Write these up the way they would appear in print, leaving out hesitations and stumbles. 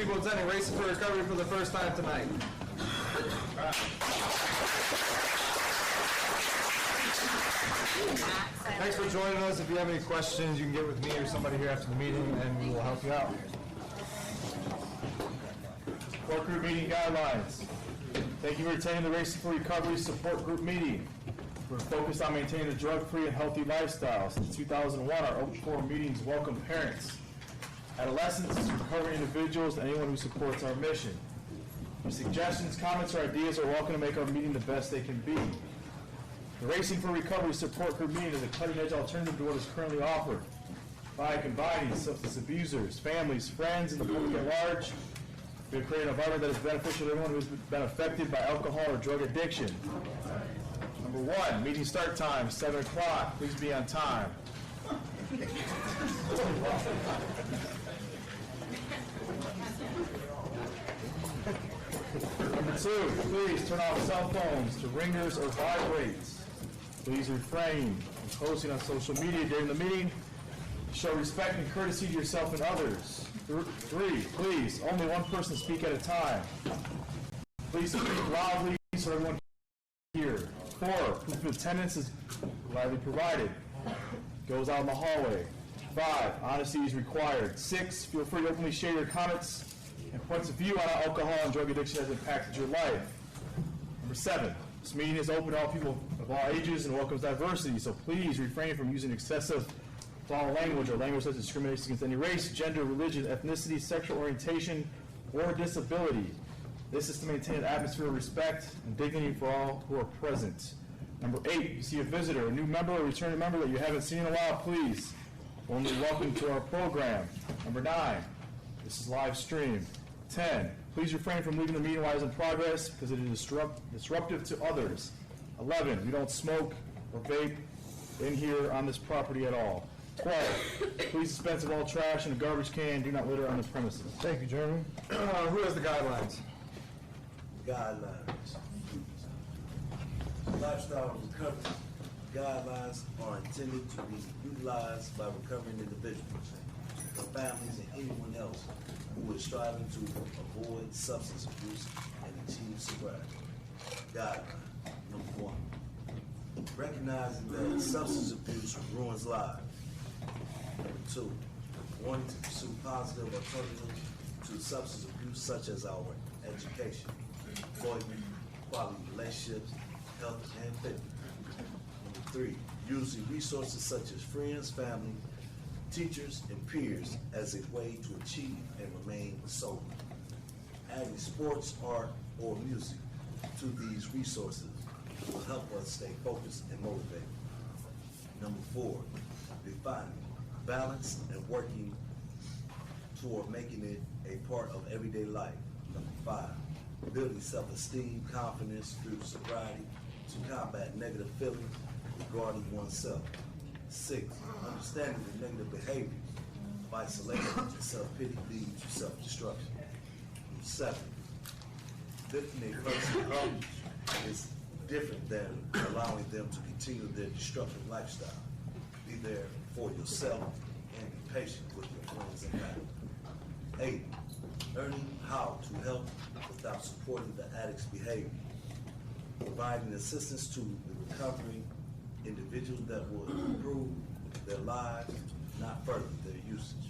people attending Racing for Recovery for the first time tonight. Thanks for joining us. If you have any questions, you can get with me or somebody here after the meeting, and we will help you out. Support group meeting guidelines. Thank you for attending the Racing for Recovery support group meeting. We're focused on maintaining a drug-free and healthy lifestyle. Since 2001, our open forum meetings welcome parents, adolescents, recovering individuals, and anyone who supports our mission. Your suggestions, comments, or ideas are welcome to make our meeting the best they can be. The Racing for Recovery support group meeting is a cutting-edge alternative to what is currently offered by combining substance abusers, families, friends, and the public at large. We have created an environment that is beneficial to everyone who has been affected by alcohol or drug addiction. Number one, meeting start time, 7 o'clock. Please be on time. Number two, please turn off cell phones to ringers or vibrates. Please refrain from posting on social media during the meeting. Show respect and courtesy to yourself and others. Three, please, only one person speak at a time. Please speak loudly so everyone can hear. 4, proof of attendance is gladly provided. Goes out in the hallway. 5, honesty is required. 6, feel free to openly share your comments and points of view on how alcohol and drug addiction has impacted your life. Number 7, this meeting is open to all people of all ages and welcomes diversity, so please refrain from using excessive foul language or language that discriminates against any race, gender, religion, ethnicity, sexual orientation, or disability. This is to maintain an atmosphere of respect and dignity for all who are present. Number 8, you see a visitor, a new member or returning member that you haven't seen in a while, please. Only welcome to our program. Number 9, this is live stream. 10, please refrain from leaving the meeting while it's in progress because it is disruptive to others. 11, we don't smoke or vape in here on this property at all. 12, please dispense of all trash in a garbage can. Do not litter on this premises. Thank you, Jeremy. Who has the guidelines? Guidelines. Lifestyle recovery guidelines are intended to be utilized by recovering individuals, their families, and anyone else who is striving to avoid substance abuse and achieve sobriety. Guideline number 1. Recognizing that substance abuse ruins lives. Number 2, wanting to pursue positive alternatives to substance abuse such as our education, employment, quality relationships, health, and fitness. Number 3, using resources such as friends, family, teachers, and peers as a way to achieve and remain sober. Adding sports, art, or music to these resources will help us stay focused and motivated. Number 4, defining balance and working toward making it a part of everyday life. Number 5, building self-esteem, confidence through sobriety to combat negative feelings regarding oneself. 6, understanding the negative behaviors of isolation and self-pity leading to self-destruction. 7, lifting a person up is different than allowing them to continue their destructive lifestyle. Be there for yourself and be patient with your friends and family. 8, learning how to help without supporting the addict's behavior. Providing assistance to the recovering individuals that will improve their lives, not further their usage.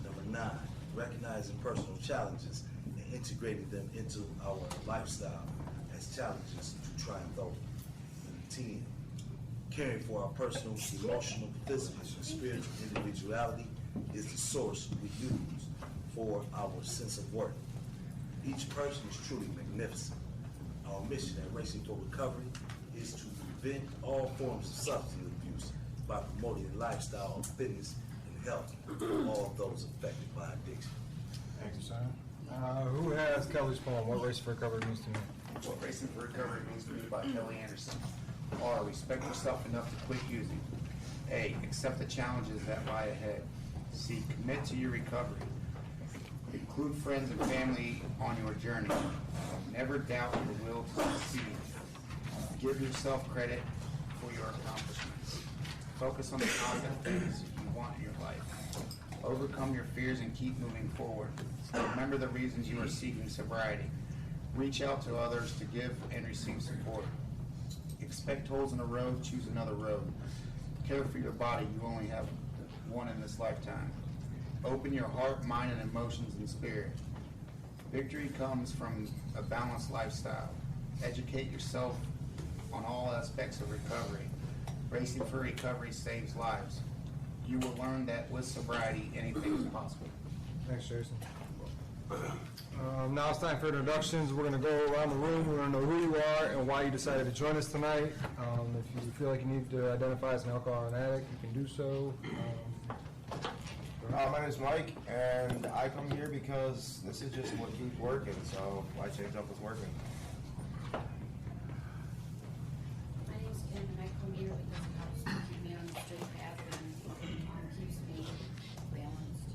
Number 9, recognizing personal challenges and integrating them into our lifestyle as challenges to triumph over. Number 10, caring for our personal, emotional, physical, and spiritual individuality is the source we use for our sense of worth. Each person is truly magnificent. Our mission at Racing for Recovery is to prevent all forms of substance abuse by promoting a lifestyle of fitness and health for all those affected by addiction. Thank you, Simon. Who has Kelly's poem, What Racing for Recovery Means to Me? What Racing for Recovery Means to Me by Kelly Anderson. R, respect yourself enough to quit using. A, accept the challenges that lie ahead. C, commit to your recovery. Include friends and family on your journey. Never doubt your will to succeed. Give yourself credit for your accomplishments. Focus on the positive things you want in your life. Overcome your fears and keep moving forward. Remember Remember the reasons you are seeking sobriety. Reach out to others to give and receive support. Expect holes in the road, choose another road. Care for your body, you only have one in this lifetime. Open your heart, mind, and emotions and spirit. Victory comes from a balanced lifestyle. Educate yourself on all aspects of recovery. Racing for recovery saves lives. You will learn that with sobriety, anything is possible. Thanks, Jason. Now it's time for introductions. We're going to go around the room. We're going to know who you are and why you decided to join us tonight. If you feel like you need to identify as an alcohol addict, you can do so. My name is Mike, and I come here because this is just what keeps working, so why change up what's working? My name's Kim, and I come here because it helps to keep me on the straight path and keeps me balanced.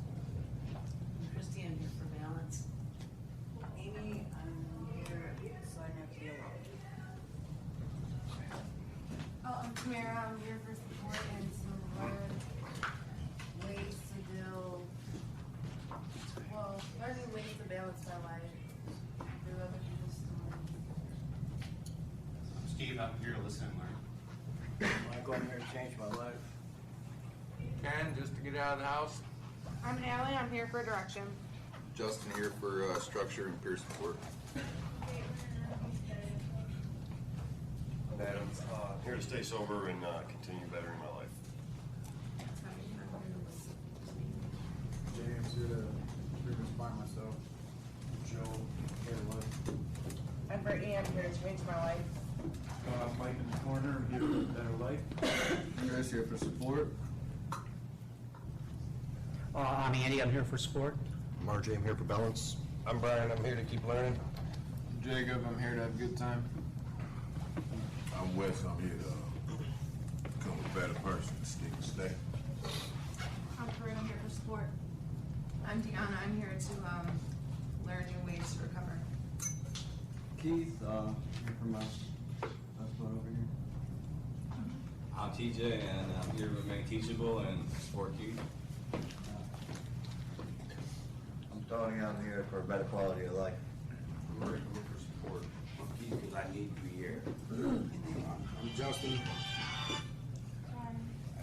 I'm Christy, I'm here for balance. Amy, I'm here so I don't have to be alone. Oh, I'm Tamara. I'm here for support and some other ways to build, well, learning ways to balance my life through other people's stories. I'm Steve, I'm here to listen and learn. Michael, I'm here to change my life. Ken, just to get out of the house. I'm Allie. I'm here for direction. Justin here for structure and peer support. Adams, here to stay sober and continue bettering my life. James, here to find myself. Joe, here to live. I'm Brittany. I'm here to change my life. Mike in the corner, I'm here for a better life. Chris here for support. I'm Andy, I'm here for support. I'm RJ, I'm here for balance. I'm Brian, I'm here to keep learning. Jacob, I'm here to have a good time. I'm Wes, I'm here to become a better person, stick and stay. I'm Corinne. I'm here for support. I'm Deanna. I'm here to learn new ways to recover. Keith, here for my spot over here. I'm TJ, and I'm here to remain teachable and support Keith. I'm Tony, I'm here for a better quality of life. I'm Rick, I'm here for support. I'm Keith because I need to be here. I'm Justin. I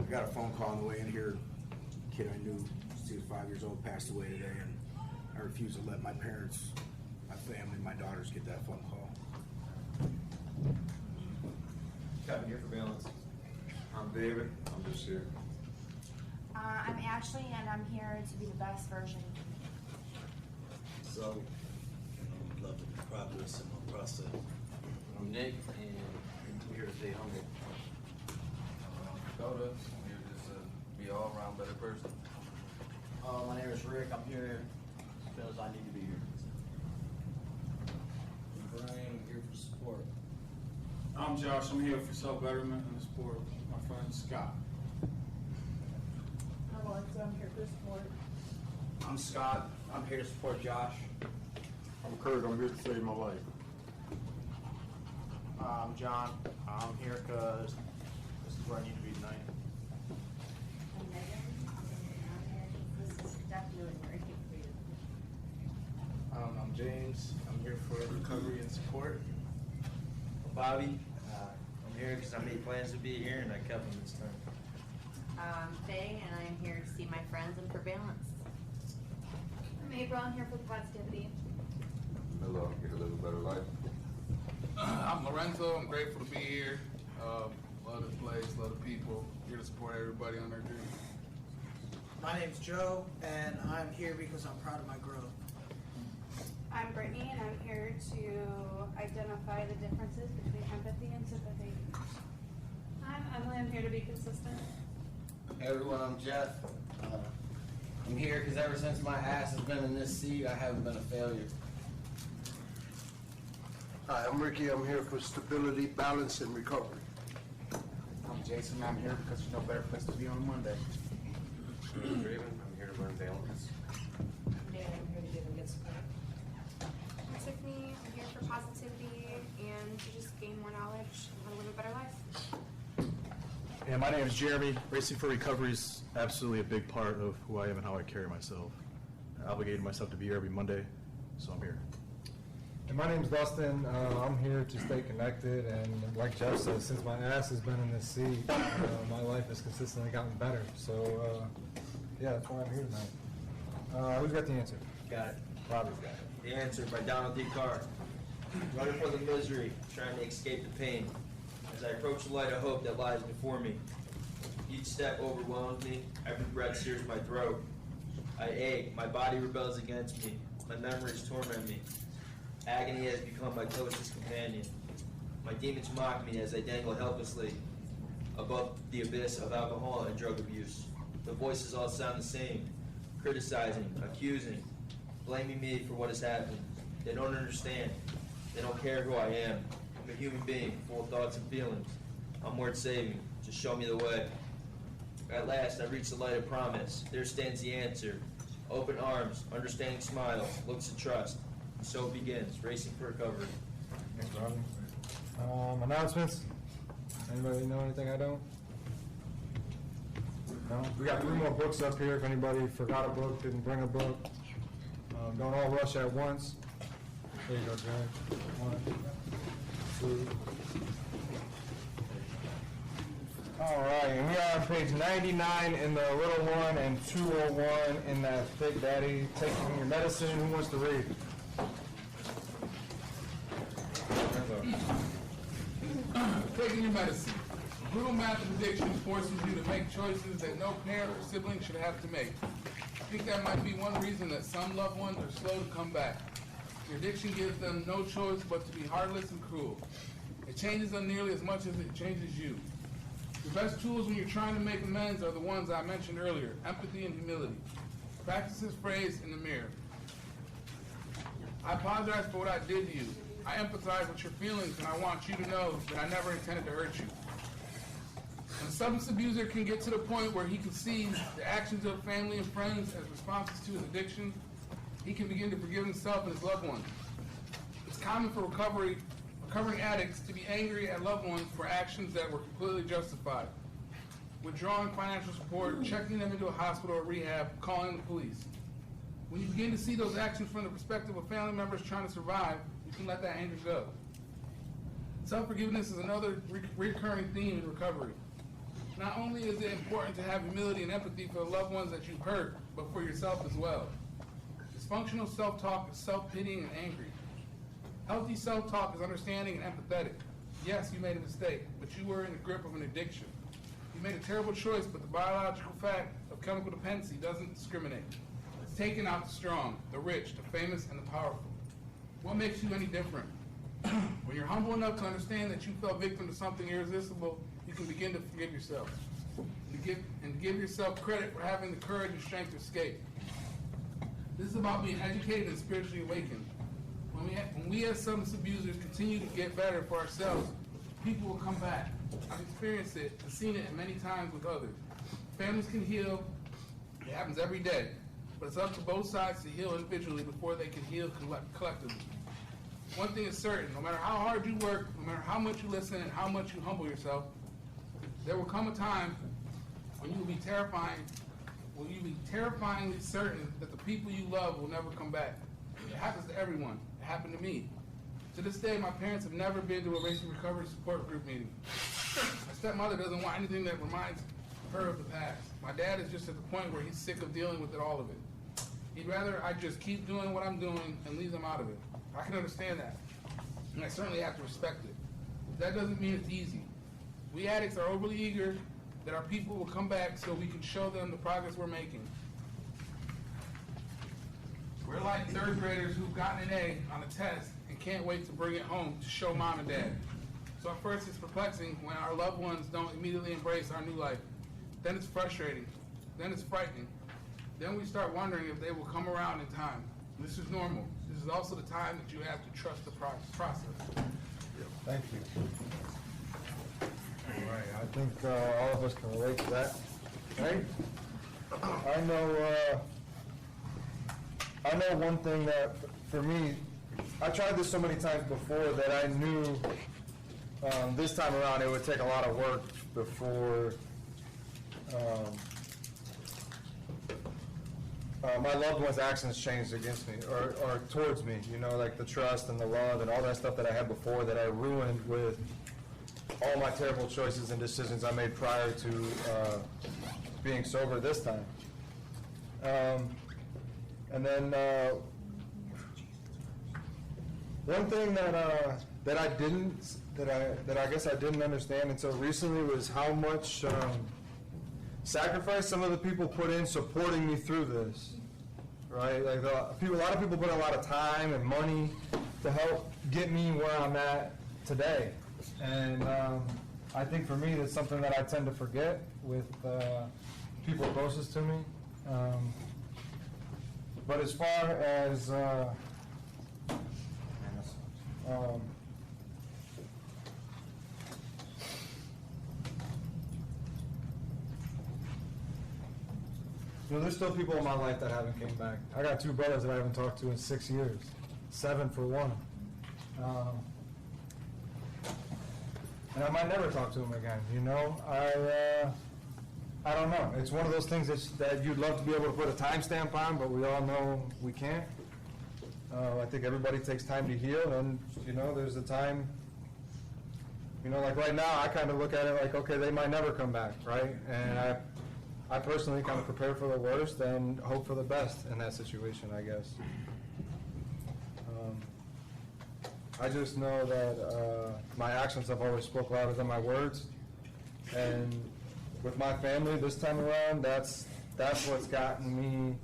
got a phone call on the way in here. A kid I knew, he was 5 years old, passed away today, and I refuse to let my parents, my family, my daughters get that phone call. Kevin here for balance. I'm David, I'm just here. I'm Ashley, and I'm here to be the best version. So, love the progress in my process. I'm Nick, and I'm here to stay humble. Dakota, I'm here just to be an all-around better person. My name is Rick, I'm here because I need to be here. I'm Brian, I'm here for support. I'm Josh, I'm here for self-betterment and support my friend Scott. I'm Alexa. I'm here for support. I'm Scott, I'm here to support Josh. I'm Kurt, I'm here to save my life. I'm John, I'm here because this is where I need to be tonight. I'm Megan, and this is definitely where I can be. I'm James, I'm here for recovery and support. Bobby, I'm here because I made plans to be here and I kept them this time. Faye, and I'm here to see my friends and for balance. I'm April. I'm here for positivity. Hello, I'm here to live a better life. I'm Lorenzo, I'm grateful to be here. Love the place, love the people. Here to support everybody on their dreams. My name's Joe, and I'm here because I'm proud of my growth. I'm Brittany, and I'm here to identify the differences between empathy and sympathy. I'm Emily. I'm here to be consistent. Hey everyone, I'm Jeff. I'm here because ever since my ass has been in this seat, I haven't been a failure. Hi, I'm Ricky. I'm here for stability, balance, and recovery. I'm Jason, I'm here because there's no better place to be on a Monday. I'm Draven, I'm here to learn balance. I'm Dan, I'm here to give and get support. I'm Tiffany. I'm here for positivity and to just gain more knowledge on how to live a better life. And my name is Jeremy. Racing for Recovery is absolutely a big part of who I am and how I carry myself. obligated myself to be here every Monday, so I'm here. And my name's Dustin. I'm here to stay connected, and like Jeff said, since my ass has been in this seat, my life has consistently gotten better. So, yeah, that's why I'm here tonight. Who's got the answer? Got it. Bobby's got it. The answer by Donald D. Carr. Running from the misery, trying to escape the pain. As I approach the light of hope that lies before me, each step overwhelms me, every breath sears my throat. I ache, my body rebels against me, my memories torment me. Agony has become my closest companion. My demons mock me as I dangle helplessly above the abyss of alcohol and drug abuse. The voices all sound the same, criticizing, accusing, blaming me for what has happened. They don't understand. They don't care who I am. I'm a human being, full of thoughts and feelings. I'm worth saving. Just show me the way. At last, I reach the light of promise. There stands the answer. Open arms, understanding smiles, looks of trust. And so it begins, racing for recovery. Thanks, Robbie. Announcements? Anybody know anything I don't? No? We got 3 more books up here if anybody forgot a book, didn't bring a book. Don't all rush at once. There you go, Jared. 1, 2. All right, and we are on page 99 in the little one and 201 in that thick daddy. Taking your medicine. Who wants to read? Taking your medicine. Brutal math of addiction forces you to make choices that no parent or sibling should have to make. I think that might be one reason that some loved ones are slow to come back. Your addiction gives them no choice but to be heartless and cruel. It changes them nearly as much as it changes you. The best tools when you're trying to make amends are the ones I mentioned earlier, empathy and humility. Practice this phrase in the mirror. I apologize for what I did to you. I empathize with your feelings, and I want you to know that I never intended to hurt you. When a substance abuser can get to the point where he can see the actions of family and friends as responses to his addiction, he can begin to forgive himself and his loved ones. It's common for recovering addicts to be angry at loved ones for actions that were completely justified. Withdrawing financial support, checking them into a hospital or rehab, calling the police. When you begin to see those actions from the perspective of family members trying to survive, you can let that anger go. Self-forgiveness is another recurring theme in recovery. Not only is it important to have humility and empathy for the loved ones that you've hurt, but for yourself as well. Dysfunctional self-talk is self-pitying and angry. Healthy self-talk is understanding and empathetic. Yes, you made a mistake, but you were in the grip of an addiction. You made a terrible choice, but the biological fact of chemical dependency doesn't discriminate. It's taken out the strong, the rich, the famous, and the powerful. What makes you any different? When you're humble enough to understand that you fell victim to something irresistible, you can begin to forgive yourself. And give yourself credit for having the courage and strength to escape. This is about being educated and spiritually awakened. When we as substance abusers continue to get better for ourselves, people will come back. I've experienced it and seen it many times with others. Families can heal. It happens every day. But it's up to both sides to heal individually before they can heal collectively. One thing is certain, no matter how hard you work, no matter how much you listen and how much you humble yourself, there will come a time when you will be terrifyingly certain that the people you love will never come back. It happens to everyone. It happened to me. To this day, my parents have never been to a race and recovery support group meeting. My stepmother doesn't want anything that reminds her of the past. My dad is just at the point where he's sick of dealing with all of it. He'd rather I just keep doing what I'm doing and leave them out of it. I can understand that, and I certainly have to respect it. That doesn't mean it's easy. We addicts are overly eager that our people will come back so we can show them the progress we're making. We're like third graders who've gotten an A on a test and can't wait to bring it home to show mom and dad. So at first it's perplexing when our loved ones don't immediately embrace our new life. Then it's frustrating. Then it's frightening. Then we start wondering if they will come around in time. This is normal. This is also the time that you have to trust the process. Thank you. All right, I think all of us can relate to that, right? I know one thing that, for me, I tried this so many times before that I knew this time around it would take a lot of work before my loved ones' actions changed against me or towards me, you know, like the trust and the love and all that stuff that I had before that I ruined with all my terrible choices and decisions I made prior to being sober this time. And then one thing that I guess I didn't understand until recently was how much sacrifice some of the people put in supporting me through this, right? Like a lot of people put in a lot of time and money to help get me where I'm at today. And I think for me, that's something that I tend to forget with people closest to me. But as far as you know, there's still people in my life that haven't came back. I got 2 brothers that I haven't talked to in 6 years, 7 for one. And I might never talk to them again, you know? I don't know. It's one of those things that you'd love to be able to put a timestamp on, but we all know we can't. I think everybody takes time to heal, and, you know, there's a time, you know, like right now, I kind of look at it like, okay, they might never come back, right? And I personally kind of prepare for the worst and hope for the best in that situation, I guess. I just know that my actions have always spoke louder than my words, and with my family this time around, that's what's gotten me.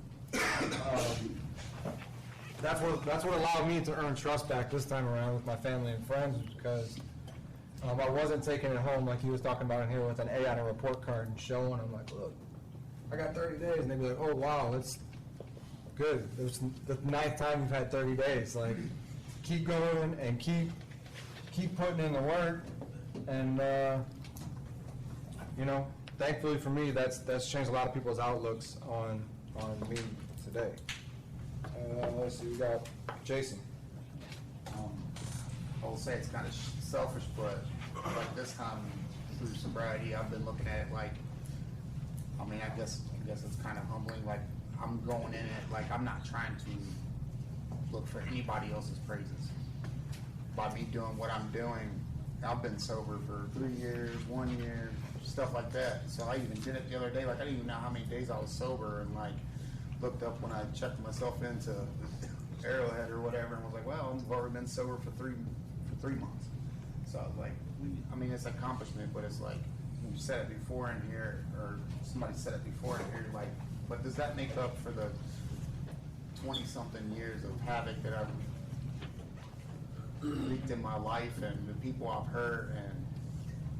That's what allowed me to earn trust back this time around with my family and friends, because I wasn't taking it home like he was talking about in here with an A on a report card and showing them like, look, I got 30 days, and they'd be like, oh wow, that's good. It was the 9th time you've had 30 days. Like, keep going and keep putting in the work, and you know, thankfully for me, that's changed a lot of people's outlooks on me today. Let's see, we got Jason. I will say it's kind of selfish, but like this time through sobriety, I've been looking at it like, I mean, I guess it's kind of humbling. Like, I'm going in it like I'm not trying to look for anybody else's praises. By me doing what I'm doing, I've been sober for 3 years, 1 year, stuff like that. So I even did it the other day. Like, I didn't even know how many days I was sober, and like looked up when I checked myself into Arrowhead or whatever, and was like, well, I've already been sober for three months. So I was like, I mean, it's an accomplishment, but it's like, you said it before in here, or somebody said it before in here, like, but does that make up for the 20-something years of havoc that I've wreaked in my life, and the people I've hurt, and,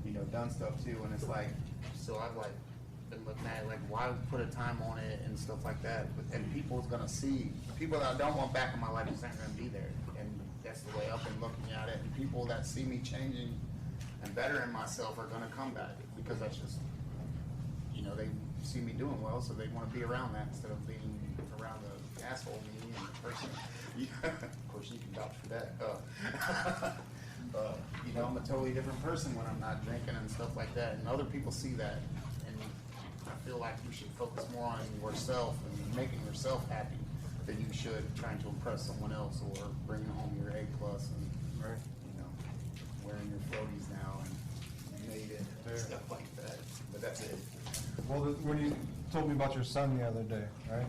you know, done stuff too, and it's like, so I've like been looking at it like, why put a time on it and stuff like that, and people's gonna see, people that I don't want back in my life just ain't gonna be there, and that's the way I've been looking at it, and people that see me changing and bettering myself are gonna come back, because that's just, you know, they see me doing well, so they want to be around that instead of being around the asshole me and the person. Of course, you can vouch for that. You know, I'm a totally different person when I'm not drinking and stuff like that, and other people see that, and I feel like you should focus more on yourself and making yourself happy than you should trying to impress someone else or bringing home your A+ and, right, you know, wearing your floaties now and made it and stuff like that. But that's it. Well, when you told me about your son the other day, right?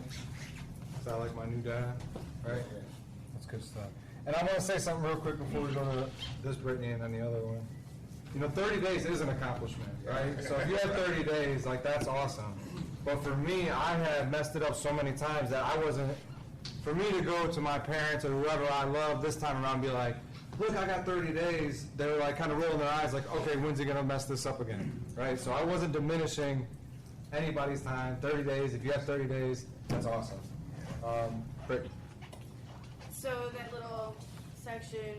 Is that like my new dad, right? That's good stuff. And I want to say something real quick before we go to this Brittany and then the other one. You know, 30 days is an accomplishment, right? So if you have 30 days, like, that's awesome. But for me, I have messed it up so many times that I wasn't, for me to go to my parents or whoever I love this time around and be like, look, I got 30 days, they were like kind of rolling their eyes like, okay, when's he going to mess this up again, right? So I wasn't diminishing anybody's time. 30 days, if you have 30 days, that's awesome. Brittany. So that little section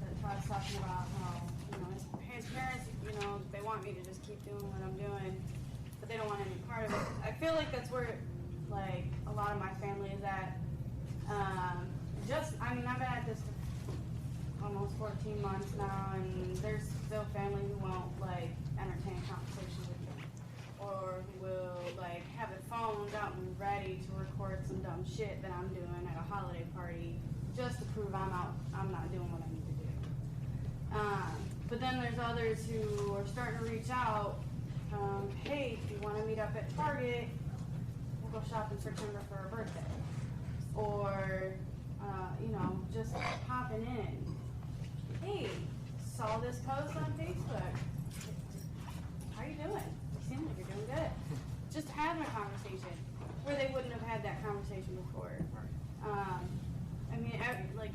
that Todd's talking about how, you know, his parents, you know, they want me to just keep doing what I'm doing, but they don't want any part of it. I feel like that's where, like, a lot of my family is at. I mean, I've been at this for almost 14 months now, and there's still family who won't, like, entertain conversations with me. Or or will like have it phoned out and ready to record some dumb shit that I'm doing at a holiday party just to prove I'm not doing what I need to do. But then there's others who are starting to reach out. Hey, if you want to meet up at Target, we'll go shopping for September for her birthday. Or, just popping in. Hey, saw this post on Facebook. How are you doing? You seem like you're doing good. Just having a conversation where they wouldn't have had that conversation before.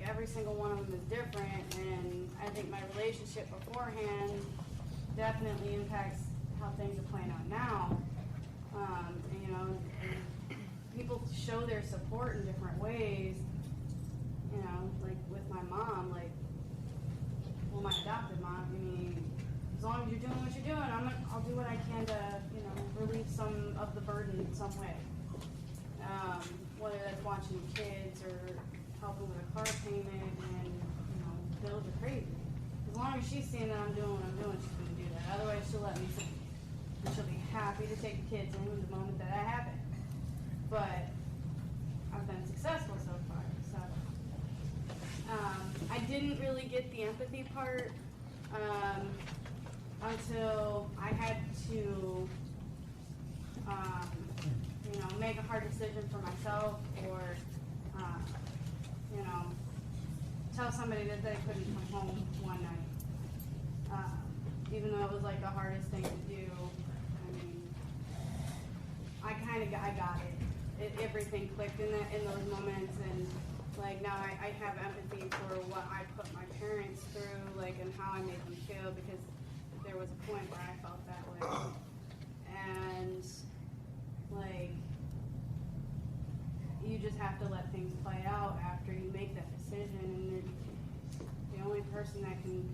Every single one of them is different, and I think my relationship beforehand definitely impacts how things are playing out now. And people show their support in different ways. Like with my mom, my adopted mom. As long as you're doing what you're doing, I'll do what I can to, relieve some of the burden in some way. Whether that's watching kids or helping with a car payment, and bills are crazy. As long as she's seeing that I'm doing what I'm doing, she's going to do that. Otherwise, she'll let me see. And she'll be happy to take the kids in the moment that I have it. But I've been successful so far. So I didn't really get the empathy part until I had to, make a hard decision for myself, or tell somebody that they couldn't come home one night. Even though it was the hardest thing to do, I got it. Everything clicked in those moments, and now I have empathy for what I put my parents through, and how I made them feel, because there was a point where I felt that way. And you just have to let things play out after you make that decision, and the only person that can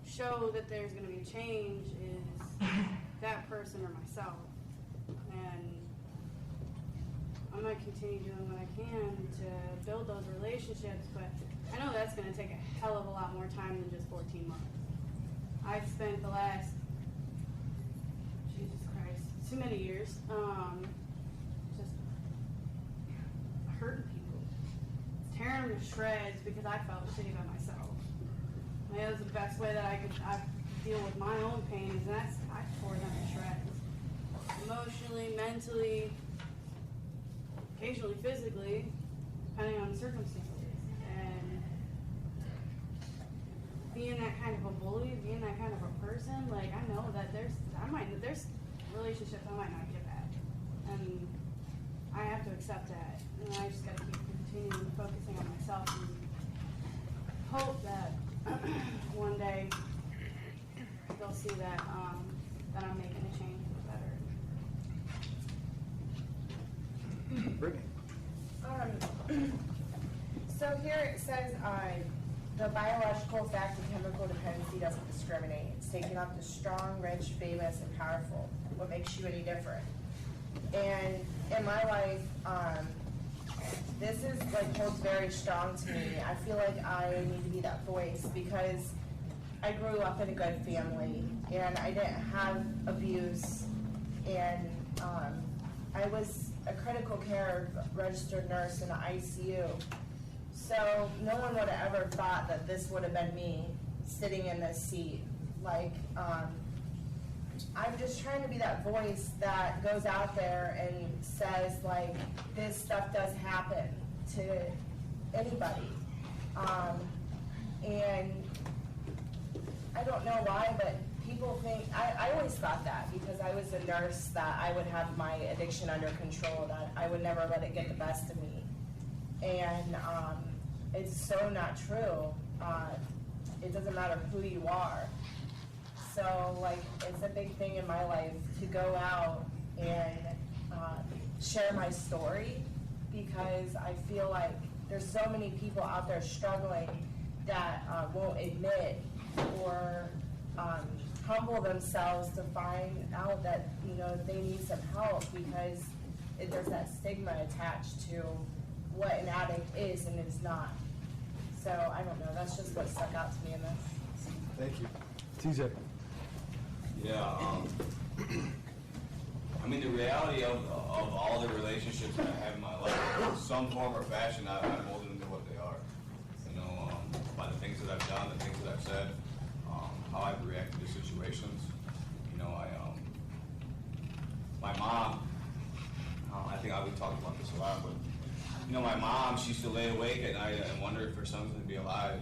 show that there's going to be change is that person or myself. And I'm going to continue doing what I can to build those relationships, but I know that's going to take a hell of a lot more time than just 14 months. I've spent the last, Jesus Christ, too many years, just hurting people, tearing them to shreds because I felt shitty about myself. That was the best way that I could deal with my own pain, is I tore them to shreds. Emotionally, mentally, occasionally physically, depending on the circumstances. And being that kind of a bully, being that kind of a person, I know that there's relationships I might not get back. And I have to accept that. And I just gotta keep continuing focusing on myself and hope that one day they'll see that that I'm making a change for the better. Brittany. So here it says the biological fact of chemical dependency doesn't discriminate. It's taken up the strong, rich, famous, and powerful. What makes you any different? And in my life, this is holds very strong to me. I feel like I need to be that voice because I grew up in a good family and I didn't have abuse, and I was a critical care registered nurse in the ICU. So no one would have ever thought that this would have been me sitting in this seat. I'm just trying to be that voice that goes out there and says, this stuff does happen to anybody. And I don't know why, but people think, I always thought that because I was a nurse, that I would have my addiction under control, that I would never let it get the best of me. And it's so not true. It doesn't matter who you are. So, it's a big thing in my life to go out and share my story, because I feel like there's so many people out there struggling that won't admit or humble themselves to find out that, they need some help, because there's that stigma attached to what an addict is and is not. So, I don't know, that's just what stuck out to me in this. Thank you. TJ. Yeah, I mean, the reality of all the relationships that I have in my life, in some form or fashion, I molded them to what they are. You know, by the things that I've done, the things that I've said, how I've reacted to situations. You know, my mom, I think we've talked about this a lot, but you know, my mom, she used to lay awake at night and wonder if her son's going to be alive.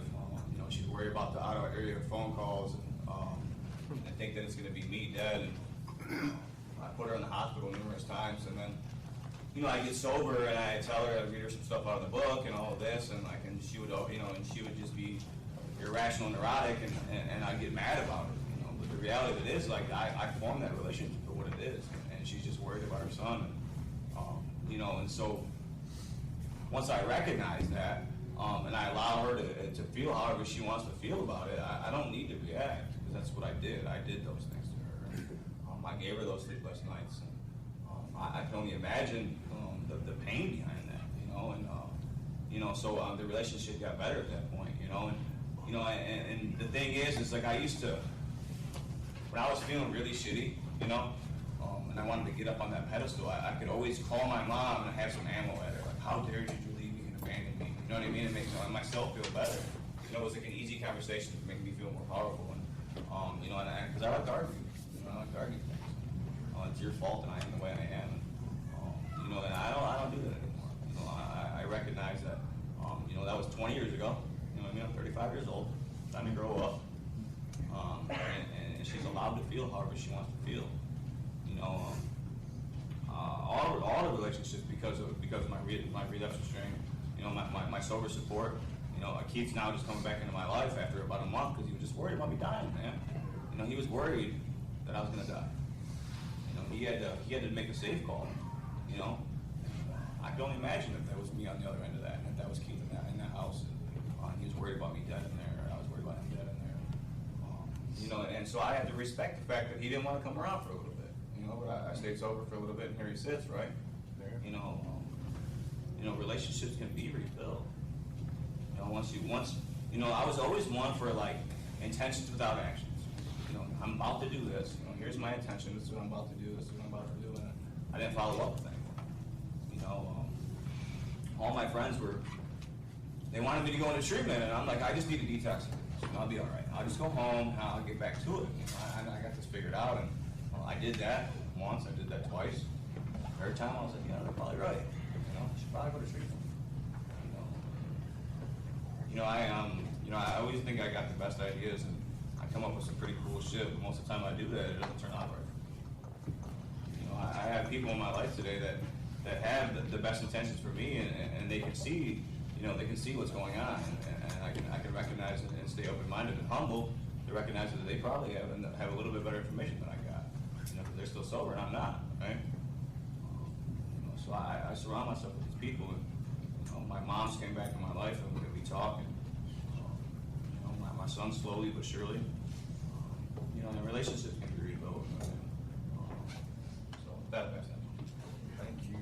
You know, she'd worry about the out-of-area phone calls and think that it's going to be me dead. And I put her in the hospital numerous times, and then, you know, I get sober and I tell her, I read her some stuff out of the book and all of this, and like, and she would, you know, and she would just be irrational, neurotic, and I'd get mad about it. You know, but the reality of it is, like, I formed that relationship for what it is, and she's just worried about her son. And, you know, and so once I recognize that, and I allow her to feel however she wants to feel about it, I don't need to react, because that's what I did. I did those things to her. And, I gave her those sleepless nights. And, I can only imagine the pain behind that, you know. And you know, so the relationship got better at that point, you know. And you know, and the thing is like I used to, when I was feeling really shitty, you know, and I wanted to get up on that pedestal, I could always call my mom and have some ammo at her, like, how dare you leave me and abandon me? You know what I mean? And make myself feel better. You know, it was like an easy conversation to make me feel more powerful. And you know, because I like to argue. You know, I like to argue things. It's your fault, and I am the way I am. You know, and I don't do that anymore. You know, I recognize that. You know, that was 20 years ago. You know what I mean? I'm 35 years old. Time to grow up. And she's allowed to feel however she wants to feel. You know, all the relationships because of my redemption string. You know, my sober support. You know, Keith's now just coming back into my life after about a month because he was just worried about me dying, man. You know, he was worried that I was gonna die. You know, he had to make a safe call. You know, I can only imagine if that was me on the other end of that, and if that was Keith in that house, and he was worried about me dead in there, and I was worried about him dead in there. You know, and so I had to respect the fact that he didn't want to come around for a little bit. You know, but I stayed sober for a little bit, and here he sits, right? You know, relationships can be rebuilt. You know, once, you know, I was always one for like intentions without actions. You know, I'm about to do this. You know, here's my intention. This is what I'm about to do. This is what I'm about to do. And I didn't follow up with anything. You know, all my friends they wanted me to go into treatment, and I'm like, I just need a detox. And I'll be all right. I'll just go home, and I'll get back to it. You know, I got this figured out, and I did that once. I did that twice. Third time, I was like, yeah, they're probably right. You know, I should probably go to treatment. You know, I always think I got the best ideas, and I come up with some pretty cool shit, but most of the time I do that, it doesn't turn out right. You know, I have people in my life today that have the best intentions for me, and they can see, you know, they can see what's going on, and I can recognize it and stay open-minded and humble to recognize that they probably have a little bit better information than I got. You know, because they're still sober and I'm not, right? You know, so I surround myself with these people. And, you know, my mom's came back in my life, and we talk, and you know, my son slowly but surely. You know, and relationships can be rebuilt. So that's it. Thank you.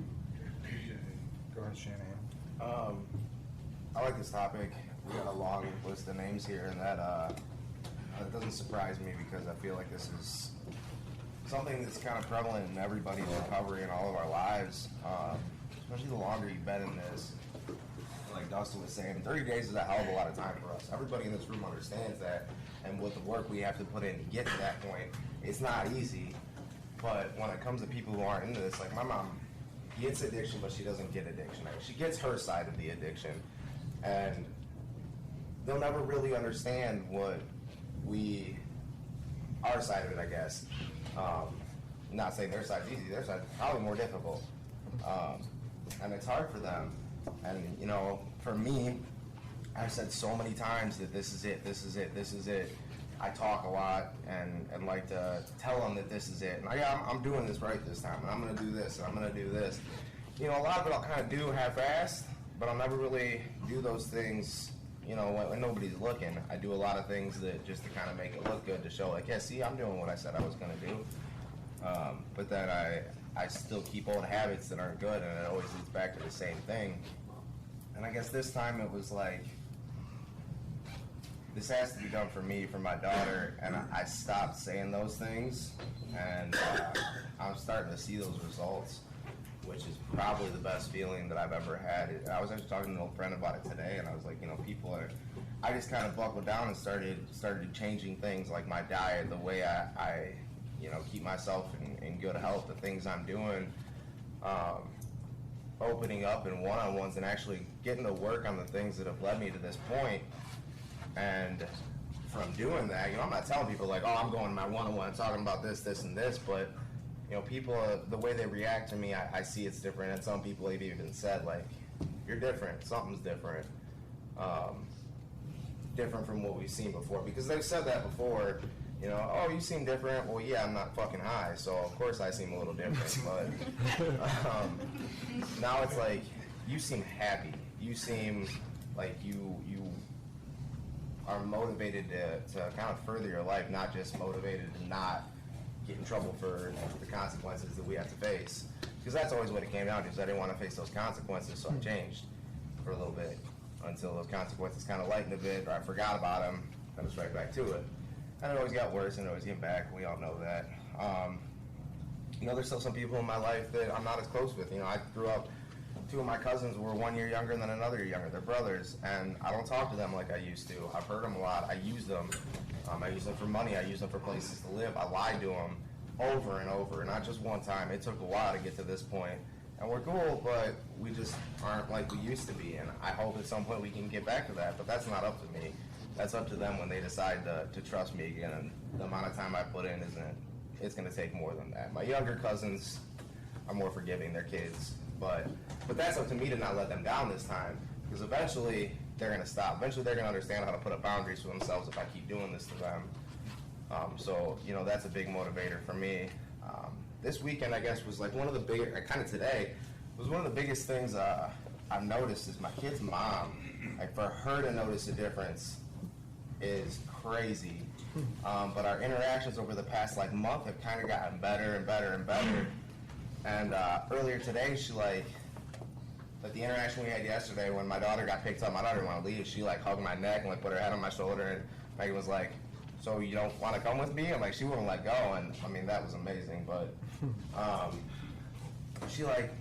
Go ahead, Shanahan. I like this topic. We got a long list of names here, and that it doesn't surprise me because I feel like this is something that's kind of prevalent in everybody's recovery in all of our lives, especially the longer you've been in this. Like Dustin was saying, 30 days is a hell of a lot of time for us. Everybody in this room understands that, and with the work we have to put in to get to that point, it's not easy. But when it comes to people who aren't into this, like my mom gets addiction, but she doesn't get addiction. She gets her side of the addiction, and they'll never really understand what our side of it, I guess. Not saying their side's easy, their side's probably more difficult. And it's hard for them. And, you know, for me, I've said so many times that this is it, this is it, this is it. I talk a lot and like to tell them that this is it. And I'm doing this right this time, and I'm going to do this, and I'm going to do this. You know, a lot of it I'll kind of do half-assed, but I'll never really do those things, you know, when nobody's looking. I do a lot of things that just to kind of make it look good, to show like, yeah, see, I'm doing what I said I was going to do. But then I still keep old habits that aren't good, and it always leads back to the same thing. And I guess this time it was like, this has to be done for me, for my daughter, and I stopped saying those things, and I'm starting to see those results, which is probably the best feeling that I've ever had. I was actually talking to an old friend about it today, and I was like, you know, I just kind of buckled down and started changing things like my diet, the way I you know, keep myself in good health, the things I'm doing, opening up in one-on-ones and actually getting to work on the things that have led me to this point. And from doing that, you know, I'm not telling people like, oh, I'm going to my one-on-one talking about this, this, and this, but, you know, people, the way they react to me, I see it's different. And some people have even said, like, you're different, something's different. Different from what we've seen before. Because they've said that before, you know, oh, you seem different. Well, yeah, I'm not fucking high, so of course I seem a little different. But now it's like, you seem happy. You seem like you are motivated to kind of further your life, not just motivated to not get in trouble for the consequences that we have to face. Because that's always what it came down to, is I didn't want to face those consequences, so I changed for a little bit until those consequences kind of lightened a bit, or I forgot about them, and was right back to it. And it always got worse, and it always came back. We all know that. You know, there's still some people in my life that I'm not as close with. You know, I grew up, 2 of my cousins were 1 year younger and then another year younger. They're brothers, and I don't talk to them like I used to. I've heard them a lot. I use them. I use them for money. I use them for places to live. I lied to them over and over, not just one time. It took a while to get to this point. And we're cool, but we just aren't like we used to be. And I hope at some point we can get back to that, but that's not up to me. That's up to them when they decide to trust me again. And the amount of time I put in it's going to take more than that. My younger cousins are more forgiving. They're kids. But that's up to me to not let them down this time, because eventually they're going to stop. Eventually they're going to understand how to put up boundaries for themselves if I keep doing this to them. So, you know, that's a big motivator for me. This weekend, I guess, was like one of the bigger, kind of today, was one of the biggest things I've noticed is my kid's mom. Like, for her to notice a difference is crazy. But our interactions over the past, like, month have kind of gotten better and better and better. And earlier today, she, like the interaction we had yesterday when my daughter got picked up, my daughter didn't want to leave. She, like, hugged my neck and, like, put her head on my shoulder, and Megan was like, so you don't want to come with me? And, like, she wouldn't let go, and, I mean, that was amazing. But she, like,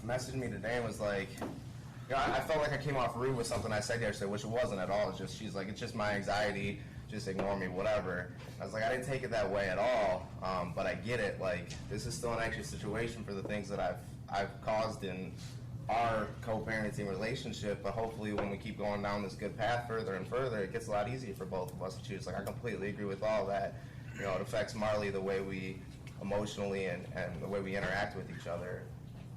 messaged me today and was like, you know, I felt like I came off rude with something I said yesterday, which it wasn't at all. It's just, she's like, it's just my anxiety, just ignore me, whatever. I was like, I didn't take it that way at all, but I get it. Like, this is still an anxious situation for the things that I've caused in our co-parenting relationship, but hopefully when we keep going down this good path further and further, it gets a lot easier for both of us to choose. Like, I completely agree with all that. You know, it affects Marley the way we emotionally and the way we interact with each other.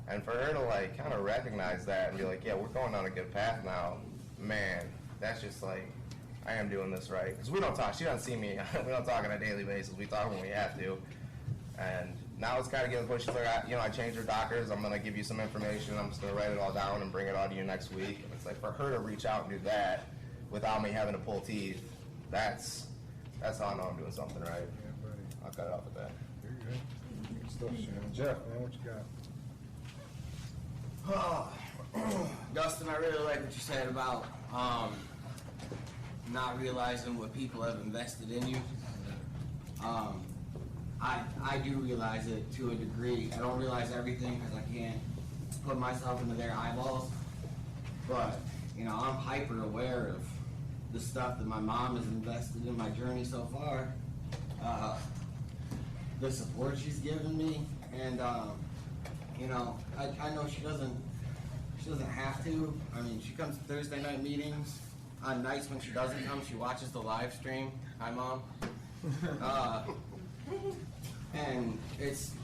And for her to, like, kind of recognize that and be like, yeah, we're going down a good path now, man, that's just like, I am doing this right. Because we don't talk. She doesn't see me. We don't talk on a daily basis. We talk when we have to. And now it's kind of getting to the point, she's like, I changed her doctors. I'm going to give you some information. I'm just going to write it all down and bring it all to you next week. And it's like, for her to reach out and do that without me having to pull teeth, that's how I know I'm doing something right. Yeah, buddy. I'll cut it off with that. You're good. Good stuff, Shannon. Jeff, man, what you got? Dustin, I really like what you said about not realizing what people have invested in you. I do realize it to a degree. I don't realize everything because I can't put myself into their eyeballs. But, you know, I'm hyper aware of the stuff that my mom has invested in my journey so far. The support she's given me, and you know, I know she doesn't have to. I mean, she comes to Thursday night meetings. On nights when she doesn't come, she watches the live stream. Hi, Mom. And it's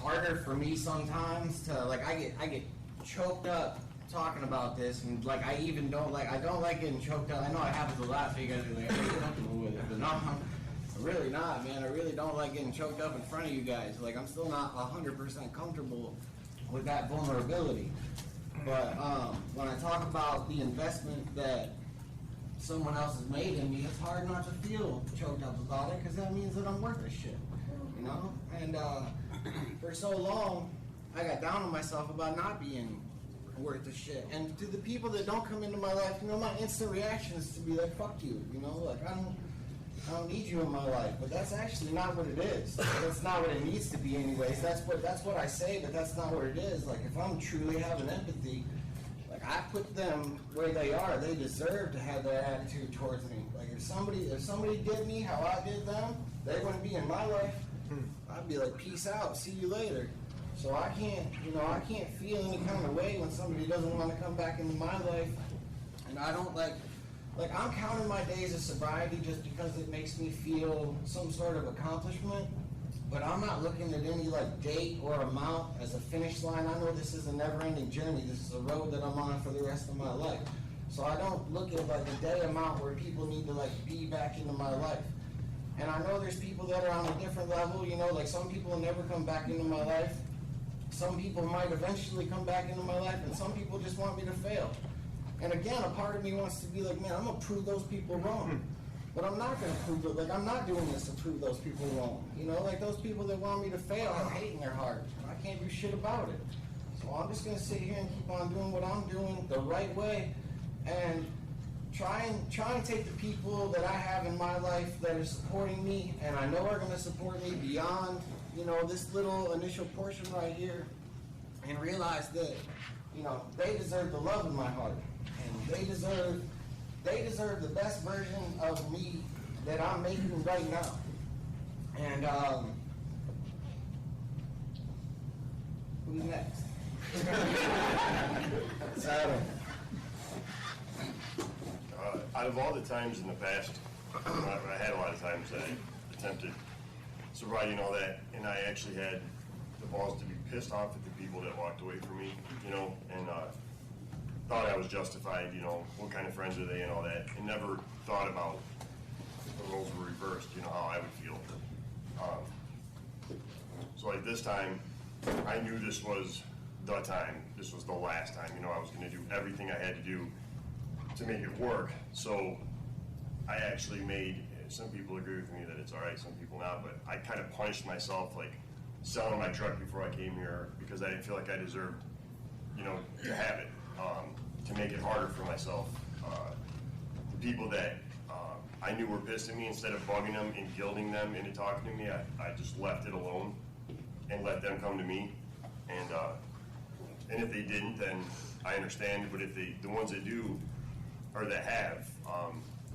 harder for me sometimes to, like, I get choked up talking about this, and like I don't like getting choked up. I know it happens a lot, so you guys are like, I'm comfortable with it, but no, I'm really not, man. I really don't like getting choked up in front of you guys. Like, I'm still not 100% comfortable with that vulnerability. But when I talk about the investment that someone else has made in me, it's hard not to feel choked up about it, because that means that I'm worth a shit, you know? And for so long, I got down on myself about not being worth of shit. And to the people that don't come into my life, you know, my instant reaction is to be like, fuck you, you know, like I don't need you in my life. But that's actually not what it is. That's not what it needs to be anyways. That's what I say, but that's not what it is. Like if I'm truly having empathy, like I put them where they are. They deserve to have that attitude towards me. Like if somebody did me how I did them, they wouldn't be in my life. I'd be like, peace out, see you later. So I can't feel any kind of way when somebody doesn't want to come back into my life. And I don't like I'm counting my days of sobriety just because it makes me feel some sort of accomplishment. But I'm not looking at any like date or amount as a finish line. I know this is a never-ending journey. This is a road that I'm on for the rest of my life. So I don't look at like a day amount where people need to like be back into my life. And I know there's people that are on a different level, you know, like some people will never come back into my life. Some people might eventually come back into my life, and some people just want me to fail. And again, a part of me wants to be like, man, I'm gonna prove those people wrong. But I'm not gonna prove it, like I'm not doing this to prove those people wrong. You know, like those people that want me to fail have hate in their heart. I can't do shit about it. So I'm just gonna sit here and keep on doing what I'm doing the right way, and try and take the people that I have in my life that are supporting me, and I know are gonna support me beyond, you know, this little initial portion right here, and realize that, you know, they deserve the love in my heart, and they deserve the best version of me that I'm making right now. And who's next? Adam. Out of all the times in the past, I had a lot of times that I attempted sobriety and all that, and I actually had the balls to be pissed off at the people that walked away from me, you know, and thought I was justified, you know, what kind of friends are they and all that, and never thought about if the roles were reversed, you know, how I would feel. So like this time, I knew this was the time, this was the last time, you know, I was going to do everything I had to do to make it work. So I actually made, some people agree with me that it's all right, some people not, but I kind of punished myself, like selling my truck before I came here because I didn't feel like I deserved, you know, to have it, to make it harder for myself. The people that I knew were pissed at me, instead of bugging them and guilting them into talking to me, I just left it alone and let them come to me. And if they didn't, then I understand, but if the ones that do, or that have,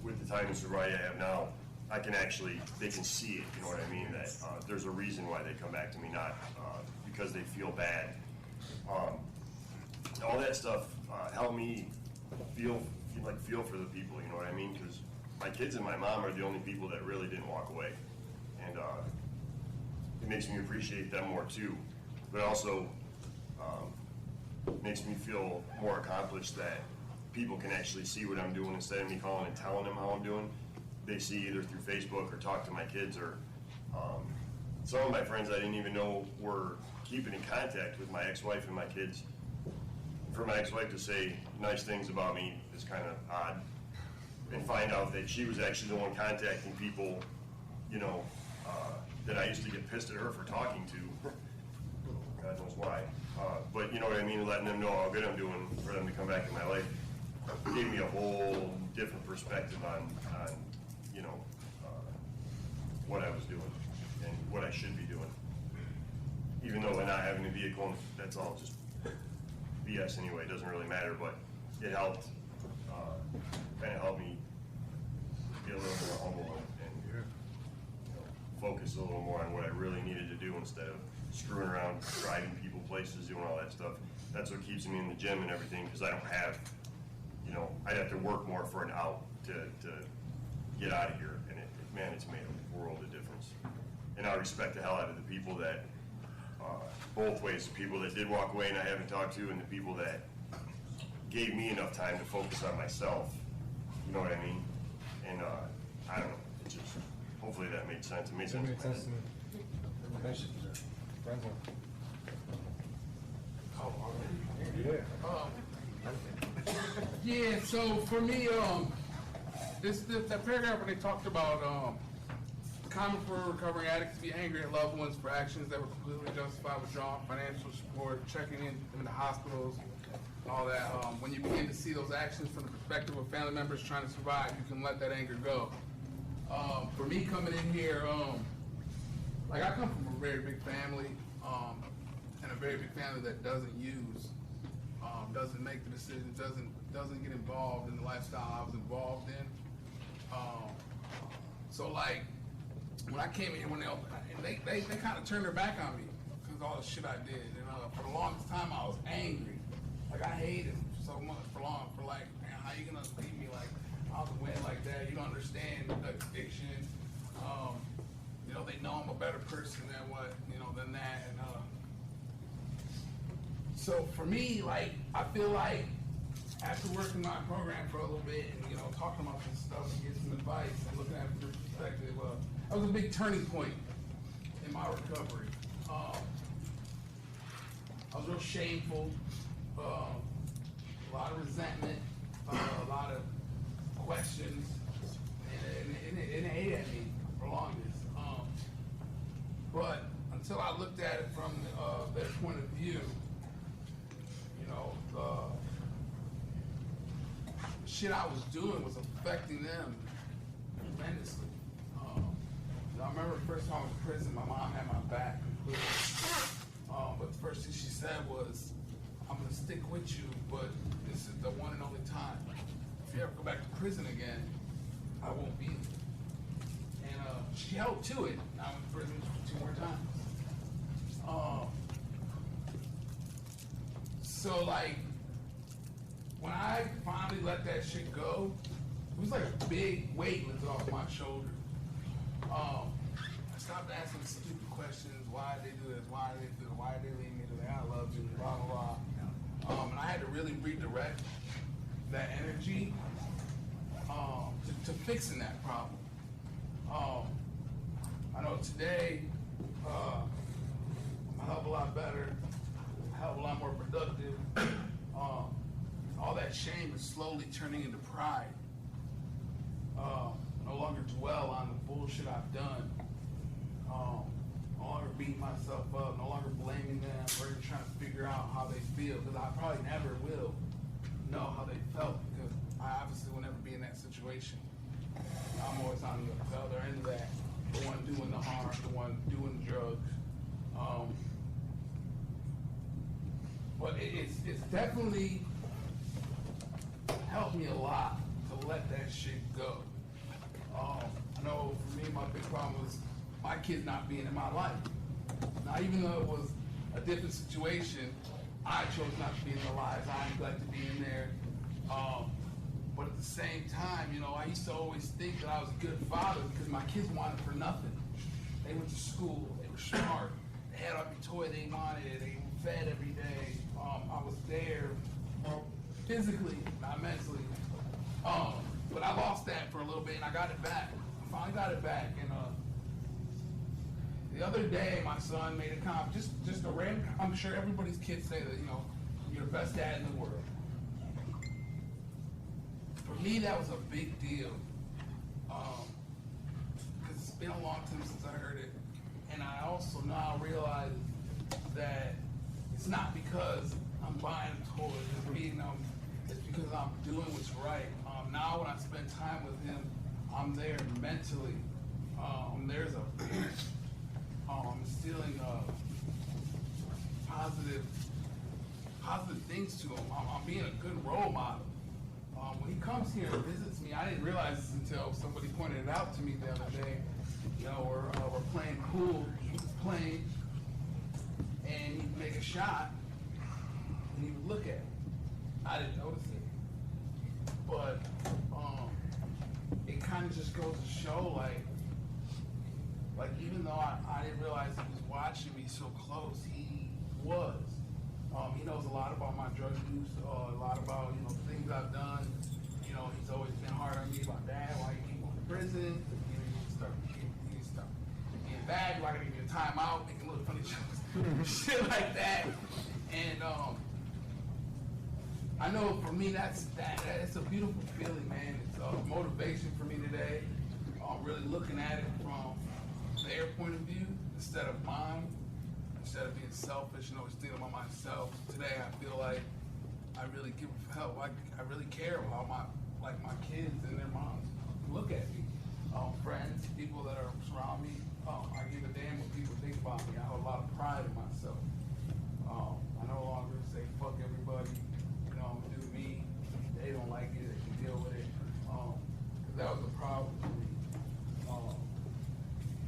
with the time and sobriety I have now, I can actually, they can see it, you know what I mean? That there's a reason why they come back to me, not because they feel bad. All that stuff helped me feel for the people, you know what I mean? Because my kids and my mom are the only people that really didn't walk away. And it makes me appreciate them more too. But also makes me feel more accomplished that people can actually see what I'm doing instead of me calling and telling them how I'm doing. They see either through Facebook or talk to my kids, or some of my friends I didn't even know were keeping in contact with my ex-wife and my kids. For my ex-wife to say nice things about me is kind of odd, and find out that she was actually the one contacting people, you know, that I used to get pissed at her for talking to. God knows why. But you know what I mean, letting them know how good I'm doing for them to come back in my life gave me a whole different perspective on you know, what I was doing and what I should be doing. Even though by not having a vehicle, that's all just BS anyway, it doesn't really matter, but it helped, kind of helped me be a little more humble and you know, focus a little more on what I really needed to do instead of screwing around, driving people places, doing all that stuff. That's what keeps me in the gym and everything, because I don't have, you know, I'd have to work more for an out to get out of here, and man, it's made a world of difference. And I respect the hell out of the people that, both ways, the people that did walk away and I haven't talked to, and the people that gave me enough time to focus on myself, you know what I mean? And I don't know, it just, hopefully that made sense. It made sense. It made sense to me. Thank you. Friends Yeah, so for me, that paragraph when they talked about common for recovering addicts to be angry at loved ones for actions that were completely justified, withdrawing financial support, checking in the hospitals, all that. When you begin to see those actions from the perspective of family members trying to survive, you can let that anger go. For me coming in here, like I come from a very big family, and a very big family that doesn't use, doesn't make the decisions, doesn't get involved in the lifestyle I was involved in. So like, when I came in here, when they kind of turned their back on me because of all the shit I did. And for the longest time, I was angry. Like I hated them so much for like, man, how you gonna leave me like I was wet like that? You don't understand the addiction. You know, they know I'm a better person than what, you know, than that. And so for me, like, I feel like after working my program for a little bit and, you know, talking about this stuff and getting some advice and looking at it from your perspective, that was a big turning point in my recovery. I was real shameful, a lot of resentment, a lot of questions, and it ate at me for longest. But until I looked at it from their point of view, you know, the shit I was doing was affecting them tremendously. I remember the first time I was in prison, my mom had my back completely. But the first thing she said was, I'm gonna stick with you, but this is the one and only time. If you ever go back to prison again, I won't be there. And she held to it. I went to prison 2 more times. So like, when I finally let that shit go, it was like a big weight lifted off my shoulders. I stopped asking stupid questions. Why did they do this? Why did they do it? Why did they leave me today? I love you, blah, blah, blah. And I had to really redirect that energy to fixing that problem. I know today, I'm a hell of a lot better, a hell of a lot more productive. All that shame is slowly turning into pride. No longer dwell on the bullshit I've done. No longer beating myself up, no longer blaming them, or even trying to figure out how they feel, because I probably never will know how they felt, because I obviously will never be in that situation. I'm always on the other end of that, the one doing the harm, the one doing the drugs. But it's definitely helped me a lot to let that shit go. I know for me, my big problem was my kids not being in my life. Now, even though it was a different situation, I chose not to be in their lives. I neglected being there. But at the same time, you know, I used to always think that I was a good father because my kids wanted for nothing. They went to school. They were smart. They had every toy they wanted. They were fed every day. I was there physically, not mentally. But I lost that for a little bit, and I got it back. I finally got it back, and the other day, my son made a comment, just a random. I'm sure everybody's kids say that, you know, you're the best dad in the world. For me, that was a big deal, because it's been a long time since I heard it, and I also now realize that it's not because I'm buying toys and beating them. It's because I'm doing what's right. Now when I spend time with him, I'm there mentally. There's I'm instilling positive things to him. I'm being a good role model. When he comes here and visits me, I didn't realize this until somebody pointed it out to me the other day. You know, we're playing pool. He was playing, and he'd make a shot, and he would look at it. I didn't notice it. But it kind of just goes to show, like even though I didn't realize he was watching me so close, he was. He knows a lot about my drug use, a lot about, you know, things I've done. You know, he's always been hard on me about, Dad, why you keep going to prison? You need to start getting back, why I give you a timeout, making little funny jokes, shit like that. And I know for me that's a beautiful feeling, man. It's a motivation for me today. I'm really looking at it from their point of view instead of mine. Instead of being selfish and always thinking about myself. Today I feel like I really give help. I really care about my kids and their moms look at me. Friends, people that are surround me. I give a damn what people think about me. I have a lot of pride in myself. I no longer say fuck everybody. You know, I'm gonna do me. They don't like it. They can deal with it. 'Cause that was a problem for me.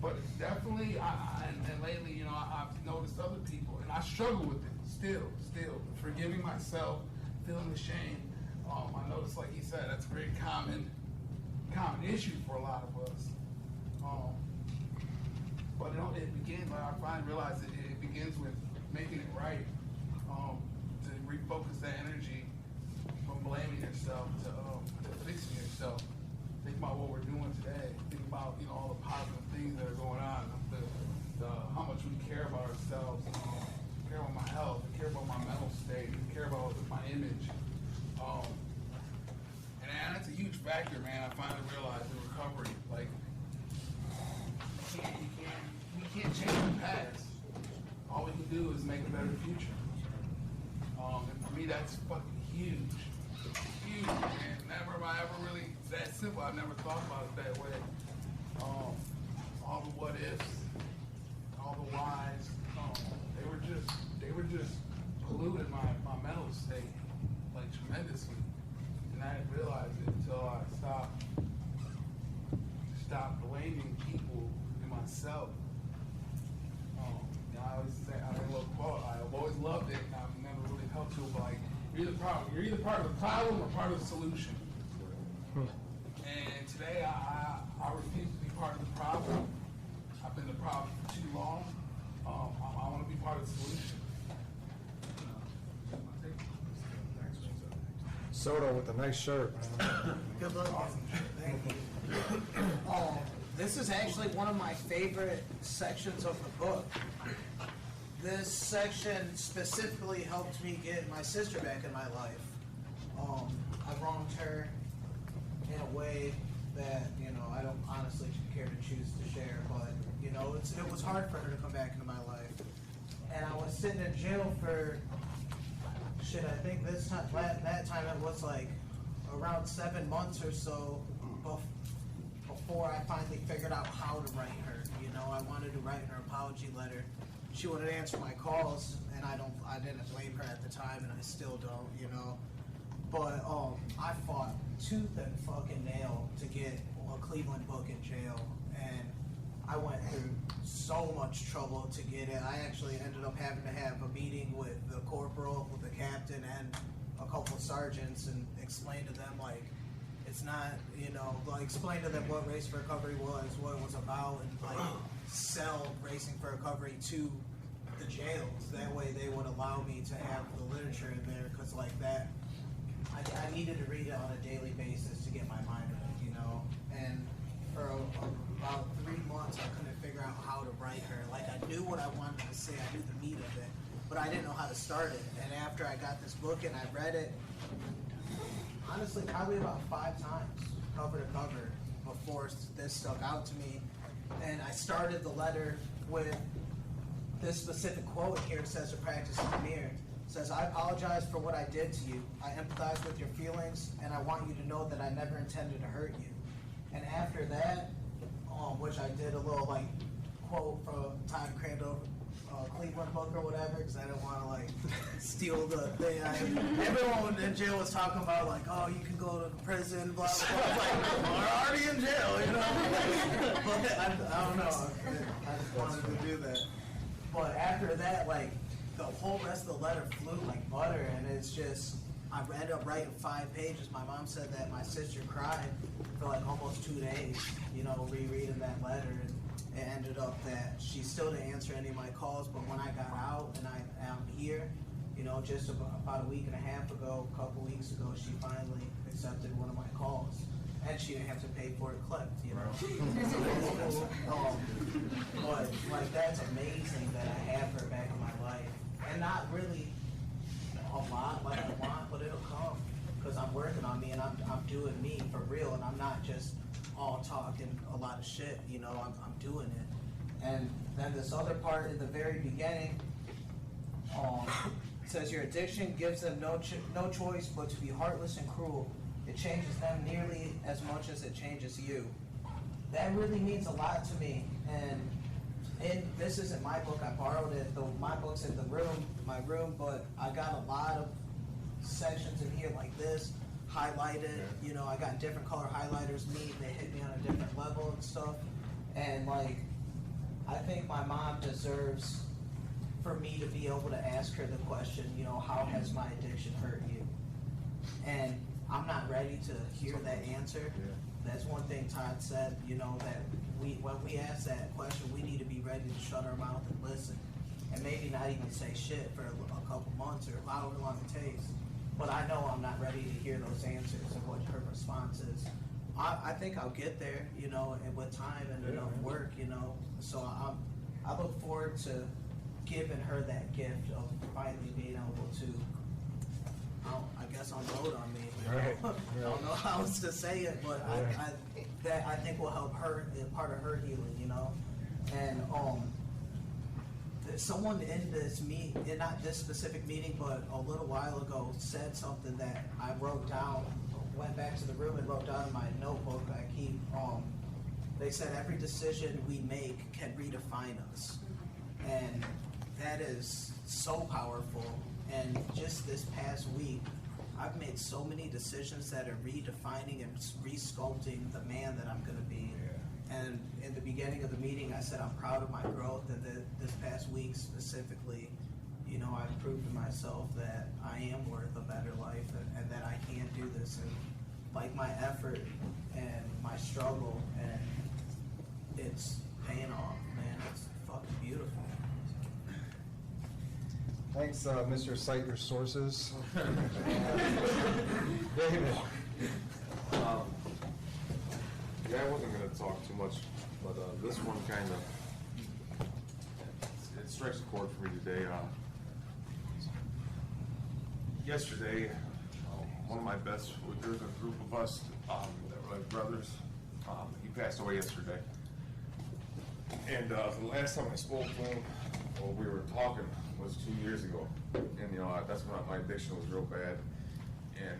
But it's definitely, and lately, you know, I've noticed other people, and I struggle with it still, forgiving myself, feeling ashamed. I noticed, like he said, that's a very common issue for a lot of us. But it begins, like I finally realized it begins with making it right, to refocus that energy from blaming yourself to fixing yourself. Think about what we're doing today. Think about, you know, all the positive things that are going on. How much we care about ourselves. Care about my health. Care about my mental state. Care about my image. And that's a huge factor, man. I finally realized in recovery, like, we can't change the past. All we can do is make a better future. And for me, that's fucking huge. Huge, man. Never have I ever really, it's that simple. I've never thought about it that way. All the what ifs, all the whys, they were just polluting my mental state, like, tremendously. And I didn't realize it until I stopped blaming people and myself. I always say, I've always loved it, and I've never really helped you, but like, you're either part of the problem or part of the solution. And today, I refuse to be part of the problem. I've been the problem for too long. I want to be part of the solution. Soto with a nice shirt, man. Good luck. Awesome. Thank you. This is actually one of my favorite sections of the book. This section specifically helped me get my sister back in my life. I wronged her in a way that, you know, I don't honestly care to choose to share, but, you know, it was hard for her to come back into my life. And I was sitting in jail for, I think that time it was like around 7 months or so before I finally figured out how to write her. You know, I wanted to write her an apology letter. She wouldn't answer my calls, and I didn't blame her at the time, and I still don't, you know. But I fought tooth and fucking nail to get a Cleveland book in jail, and I went through so much trouble to get it. I actually ended up having to have a meeting with the corporal, with the captain, and a couple of sergeants, and explain to them, like, it's not, you know, like, explain to them what Race for Recovery was, what it was about, and, like, sell Racing for Recovery to the jails. That way they would allow me to have the literature in there, because, like, that, I needed to read it on a daily basis to get my mind on it, you know. And for about 3 months, I couldn't figure out how to write her. Like, I knew what I wanted to say, I knew the meat of it, but I didn't know how to start it. And after I got this book and I read it, honestly, probably about 5 times, cover to cover, before this stuck out to me. And I started the letter with this specific quote here. It says, to practice in the mirror. It says, I apologize for what I did to you. I empathize with your feelings, and I want you to know that I never intended to hurt you. And after that, which I did a little, like, quote from Todd Crandall, Cleveland book or whatever, because I didn't want to, like, steal the thing. Everyone in jail was talking about, like, oh, you can go to prison, blah, blah, blah. Like, we're already in jail, you know? But I don't know. I just wanted to do that. But after that, like, the whole rest of the letter flew like butter, and it's just, I ended up writing 5 pages. My mom said that my sister cried for like almost 2 days, you know, rereading that letter, and it ended up that she still didn't answer any of my calls, but when I got out and I am here, you know, just about a week and a half ago, a couple weeks ago, she finally accepted one of my calls. And she didn't have to pay for it clipped, you know. But, like, that's amazing that I have her back in my life. And not really a lot like I want, but it'll come. Because I'm working on me, and I'm doing me for real, and I'm not just all talking a lot of shit, you know, I'm doing it. And then this other part in the very beginning It says your addiction gives them no choice but to be heartless and cruel. It changes them nearly as much as it changes you. That really means a lot to me. And this isn't my book. I borrowed it. My book's in my room, but I got a lot of sections in here like this highlighted. You know, I got different color highlighters. They hit me on a different level and stuff. And like, I think my mom deserves for me to be able to ask her the question, you know, how has my addiction hurt you? And I'm not ready to hear that answer. That's one thing Todd said, you know, that when we ask that question, we need to be ready to shut our mouth and listen. And maybe not even say shit for a couple months or however long it takes. But I know I'm not ready to hear those answers and what her response is. I think I'll get there, you know, and with time and enough work, you know. So I look forward to giving her that gift of finally being able to, I guess, unload on me. Right. I don't know how else to say it, but that I think will help her in part of her healing, you know. And someone in this in not this specific meeting, but a little while ago, said something that I wrote down. Went back to the room and wrote down in my notebook I keep. They said every decision we make can redefine us, and that is so powerful. And just this past week, I've made so many decisions that are redefining and resculpting the man that I'm going to be. And in the beginning of the meeting, I said I'm proud of my growth, and this past week specifically, you know, I've proved to myself that I am worth a better life, and that I can do this. And like my effort and my struggle, and it's paying off, man. It's fucking beautiful. Thanks, Mr. Cite Your Sources. David. Yeah, I wasn't going to talk too much, but this one kind of, it strikes a chord for me today. Yesterday, one of my best, there's a group of us that were like brothers. He passed away yesterday. And the last time I spoke to him, or we were talking, was 2 years ago. And, you know, that's when my addiction was real bad. And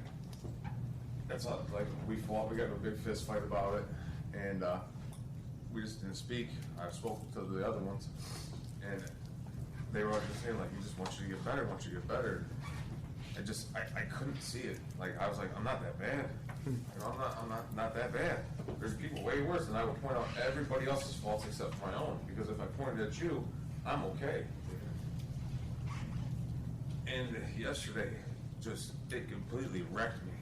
that's not, like, we fought, we got in a big fist fight about it. And we just didn't speak. I spoke to the other ones. And they were all just saying, like, he just wants you to get better, wants you to get better. I couldn't see it. Like, I was like, I'm not that bad. You know, I'm not that bad. There's people way worse, and I would point out everybody else's faults except my own. Because if I pointed at you, I'm okay. And yesterday, it completely wrecked me.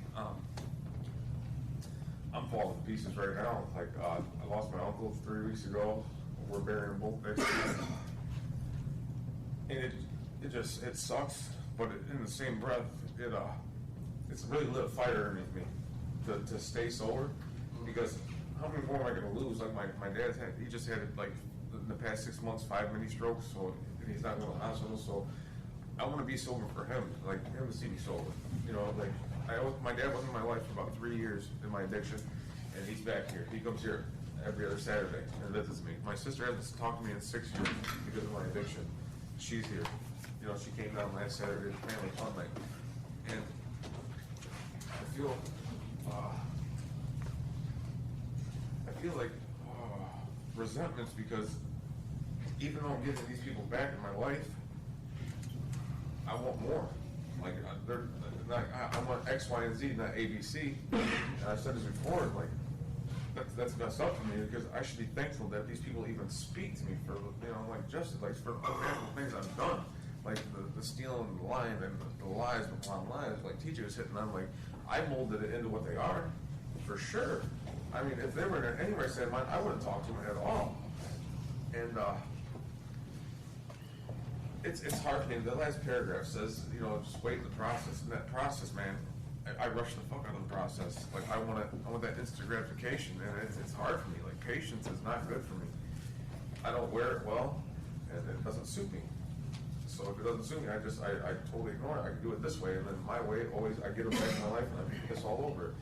I'm falling to pieces right now. Like, I lost my uncle 3 weeks ago. We're burying them both next week. And it sucks, but in the same breath, it's really lit a fire underneath me to stay sober. Because how many more am I going to lose? Like my dad he just had, like, in the past 6 months, 5 mini strokes, and he's not going to the hospital, so I want to be sober for him, like him to see me sober. You know, like my dad wasn't in my life for about 3 years in my addiction, and he's back here. He comes here every other Saturday and visits me. My sister hasn't talked to me in 6 years because of my addiction. She's here. You know, she came down last Saturday to family fun night, and I feel like resentments because even though I'm getting these people back in my life, I want more. Like, I want X, Y, and Z, not A, B, C. And I've said this before, like, that's messed up for me because I should be thankful that these people even speak to me for, you know, like justice, like for the things I've done. Like the stealing, the lying, and the lies, the blonde lies, like teachers hitting them, like, I molded it into what they are, for sure. I mean, if they were in any right state of mind, I wouldn't talk to them at all. And, it's hard for me. The last paragraph says, you know, just wait in the process. And that process, man, I rush the fuck out of the process. Like, I want that instant gratification, and it's hard for me. Like, patience is not good for me. I don't wear it well, and it doesn't suit me. So if it doesn't suit me, I totally ignore it. I can do it this way, and then my way, always, I get it back in my life, and I piss all over it.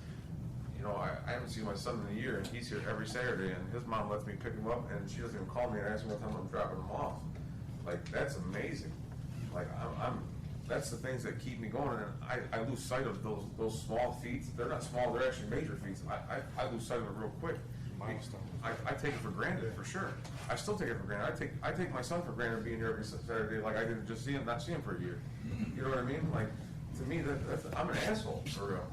You know, I haven't seen my son in a year, and he's here every Saturday, and his mom lets me pick him up, and she doesn't even call me and ask me what time I'm dropping him off. Like, that's amazing. Like, I'm that's the things that keep me going, and I lose sight of those small feats. They're not small, they're actually major feats. I lose sight of it real quick. I take it for granted, for sure. I still take it for granted. I take my son for granted being here every Saturday, like I didn't just not see him for a year. You know what I mean? Like, to me, I'm an asshole, for real.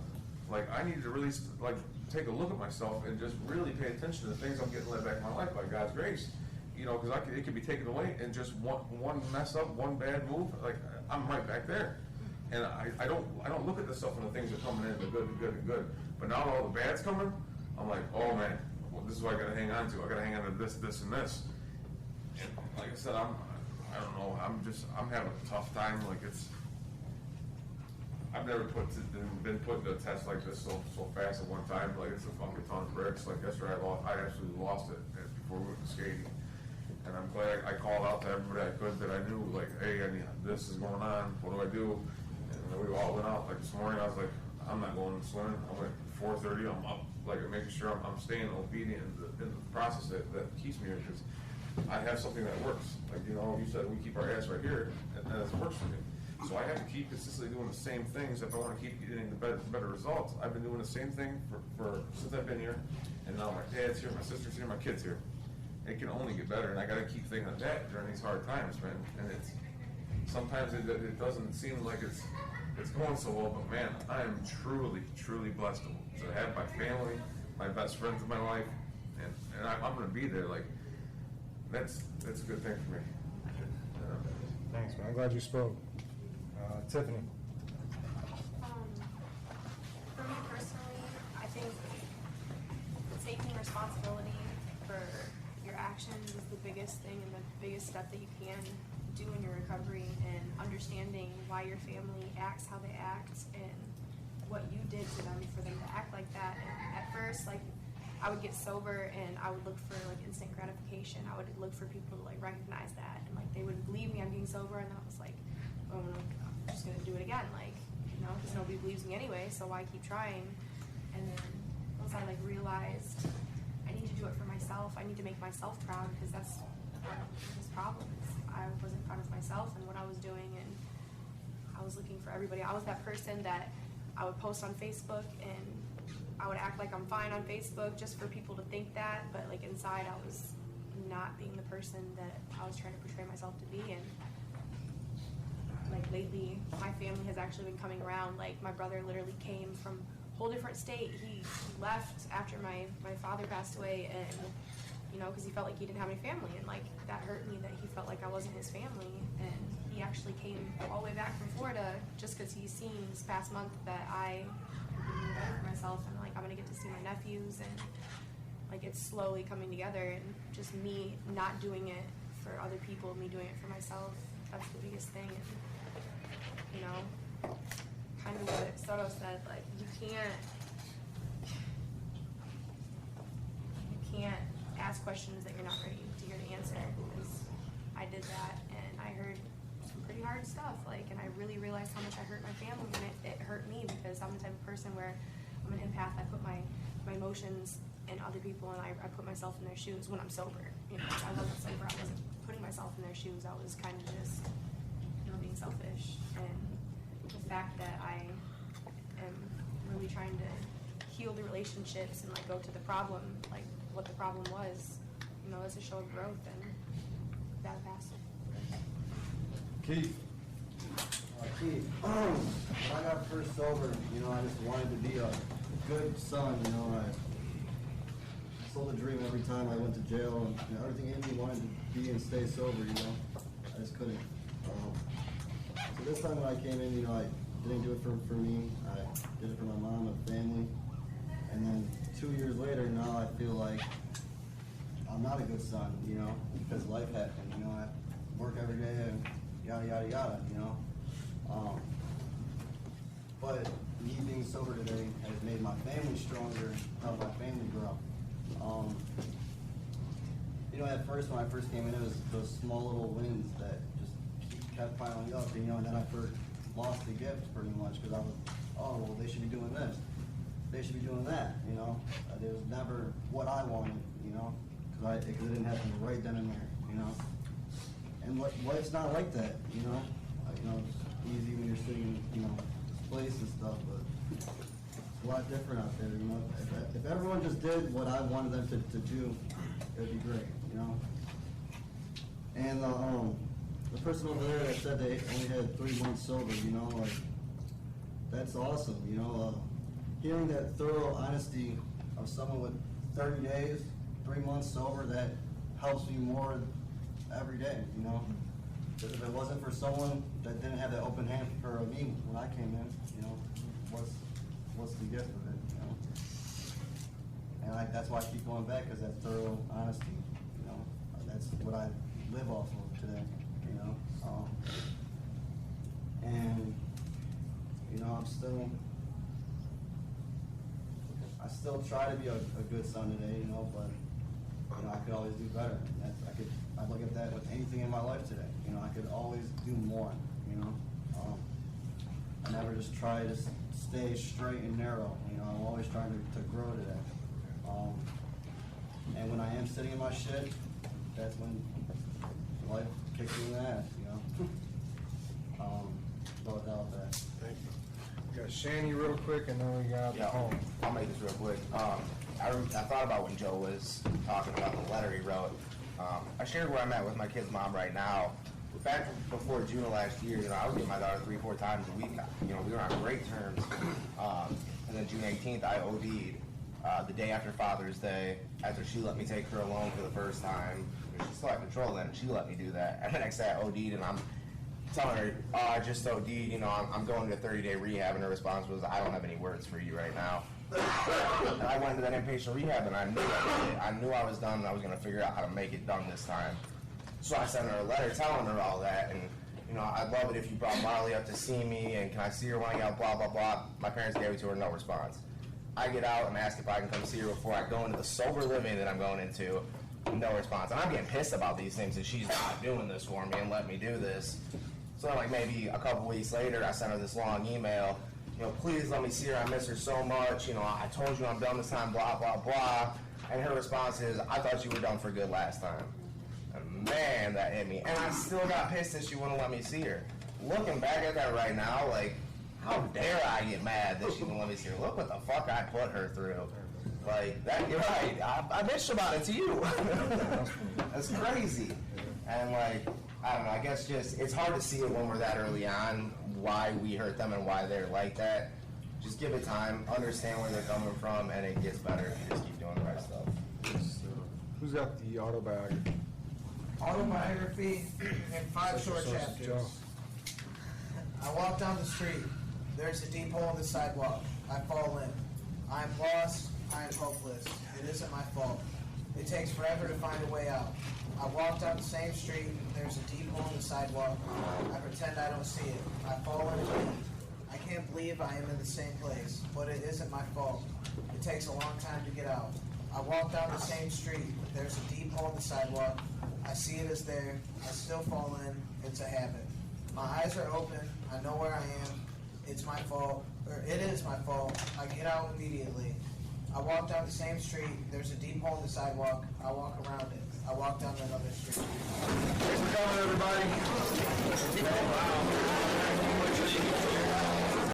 Like, I need to really, like, take a look at myself and just really pay attention to the things I'm getting let back in my life by God's grace. You know, because it could be taken away, and just one mess up, one bad move, like, I'm right back there. And I don't look at the stuff when the things are coming in, the good and good and good. But now all the bad's coming, I'm like, oh man, well, this is what I gotta hang on to. I gotta hang on to this, this, and this. And like I said, I don't know, I'm having a tough time. Like, I've never been put into a test like this so fast at one time. Like, it's a fucking ton of bricks. Like, yesterday I absolutely lost it before we went to skating. And I'm glad I called out to everybody I could that I knew, like, hey, this is going on, what do I do? And then we all went out. Like, this morning I was like, I'm not going swimming. I went 4:30, I'm up, like, making sure I'm staying obedient in the process that keeps me here, because I have something that works. Like, you know, you said we keep our ass right here, and that works for me. So I have to keep consistently doing the same things if I want to keep getting the better results. I've been doing the same thing since I've been here, and now my dad's here, my sister's here, my kid's here. It can only get better, and I got to keep thinking of that during these hard times, man. And sometimes it doesn't seem like it's going so well, but man, I am truly blessed to have my family, my best friends in my life, and I'm going to be there. Like, that's a good thing for me. Thanks, man. I'm glad you spoke. Tiffany. For me personally, I think taking responsibility for your actions is the biggest thing and the biggest step that you can do in your recovery, and understanding why your family acts how they act and what you did to them for them to act like that. And at first, like, I would get sober and I would look for like instant gratification. I would look for people to like recognize that, and like they would believe me I'm being sober, and then I was like, oh no, I'm just gonna do it again, like, you know, because nobody believes me anyway, so why keep trying? And then once I like realized I need to do it for myself, I need to make myself proud, because that's what this problem is. I wasn't proud of myself and what I was doing, and I was looking for everybody. I was that person that I would post on Facebook and I would act like I'm fine on Facebook just for people to think that, but like inside I was not being the person that I was trying to portray myself to be. And like lately, my family has actually been coming around. Like, my brother literally came from a whole different state. He left after my father passed away, and you know, because he felt like he didn't have any family, and like that hurt me that he felt like I wasn't his family. And he actually came all the way back from Florida just because he's seen this past month that I am doing better for myself, and like I'm gonna get to see my nephews, and like it's slowly coming together. And just me not doing it for other people, me doing it for myself, that's the biggest thing. And you know, kind of what Soto said, like you can't ask questions that you're not ready to hear the answer, because I did that and I heard some pretty hard stuff, like, and I really realized how much I hurt my family, and it hurt me because I'm the type of person where I'm an empath. I put my emotions in other people, and I put myself in their shoes when I'm sober. You know, I wasn't sober, I wasn't putting myself in their shoes, I was kind of just, you know, being selfish. And the fact that I am really trying to heal the relationships and like go to the problem, like what the problem was, you know, it's a show of growth, and that passed. Keith. Keith, when I got first sober, you know, I just wanted to be a good son, you know. I sold a dream every time I went to jail, and you know, everything in me wanted to be and stay sober, you know. I just couldn't. So this time when I came in, you know, I didn't do it for me. I did it for my mom and family. And then 2 years later, now I feel like I'm not a good son, you know, because life happened, you know. I work every day and yada, yada, yada, you know. But me being sober today has made my family stronger, helped my family grow. You know, at first, when I first came in, it was those small little wins that just kept piling up, you know, and then I first lost the gift pretty much, because I was, oh, well, they should be doing this. They should be doing that, you know. It was never what I wanted, you know, because it didn't happen right then and there, you know. And life's not like that, you know. You know, easy when you're sitting, in, this place and stuff, but it's a lot different out there, If everyone just did what I wanted them to do, it'd be great, And the person over there that said they only had 3 months sober, that's awesome, Hearing that thorough honesty of someone with 30 days, 3 months sober, that helps me more every day, Because if it wasn't for someone that didn't have that open hand for me when I came in, what's the gift of it, And that's why I keep going back, because that thorough honesty, that's what I live off of today, And, I still try to be a good son today, but, I could always do better. I look at that with anything in my life today, I could always do more, I never just try to stay straight and narrow, I'm always trying to grow today. And when I am sitting in my shit, that's when life kicks me in the ass, No doubt that. Thank you. We got Shanny real quick, and then we got home. I'll make this real quick. I thought about when Joe was talking about the letter he wrote. I shared where I'm at with my kid's mom right now. Back before June of last year, I was getting my daughter 3-4 times a week. We were on great terms. And then June 18th, I OD'd the day after Father's Day, after she let me take her alone for the first time. She still had control then, and she let me do that. And the next day I OD'd, and I'm telling her, I just OD'd, I'm going to 30-day rehab, and her response was, I don't have any words for you right now. And I went into that inpatient rehab, and I knew I was done, and I was going to figure out how to make it done this time. So I sent her a letter telling her all that, and I'd love it if you brought Marley up to see me, and can I see her when I get out, blah, blah, blah. My parents gave it to her, no response. I get out and ask if I can come see her before I go into the sober living that I'm going into, no response. And I'm getting pissed about these things that she's not doing this for me and let me do this. So then, maybe a couple weeks later, I sent her this long email, please let me see her, I miss her so much, I told you I'm done this time, blah, blah, blah. And her response is, I thought you were done for good last time. And man, that hit me. And I still got pissed that she wouldn't let me see her. Looking back at that right now, how dare I get mad that she wouldn't let me see her? Look what the fuck I put her through. That, you're right, I bitched about it to you. That's crazy. And I don't know, I guess it's hard to see it when we're that early on, why we hurt them and why they're like that. Just give it time, understand where they're coming from, and it gets better if you just keep doing the right stuff. Who's got the autobiography? Autobiography in 5 short chapters. Joe. I walk down the street. There's a deep hole in the sidewalk. I fall in. I am lost. I am hopeless. It isn't my fault. It takes forever to find a way out. I walk down the same street. There's a deep hole in the sidewalk. I pretend I don't see it. I fall into it. I can't believe I am in the same place, but it isn't my fault. It takes a long time to get out. I walk down the same street. There's a deep hole in the sidewalk. I see it is there. I still fall in. It's a habit. My eyes are open. I know where I am. It's my fault, or it is my fault. I get out immediately. I walk down the same street. There's a deep hole in the sidewalk. I walk around it. I walk down another street. Thanks for coming, everybody.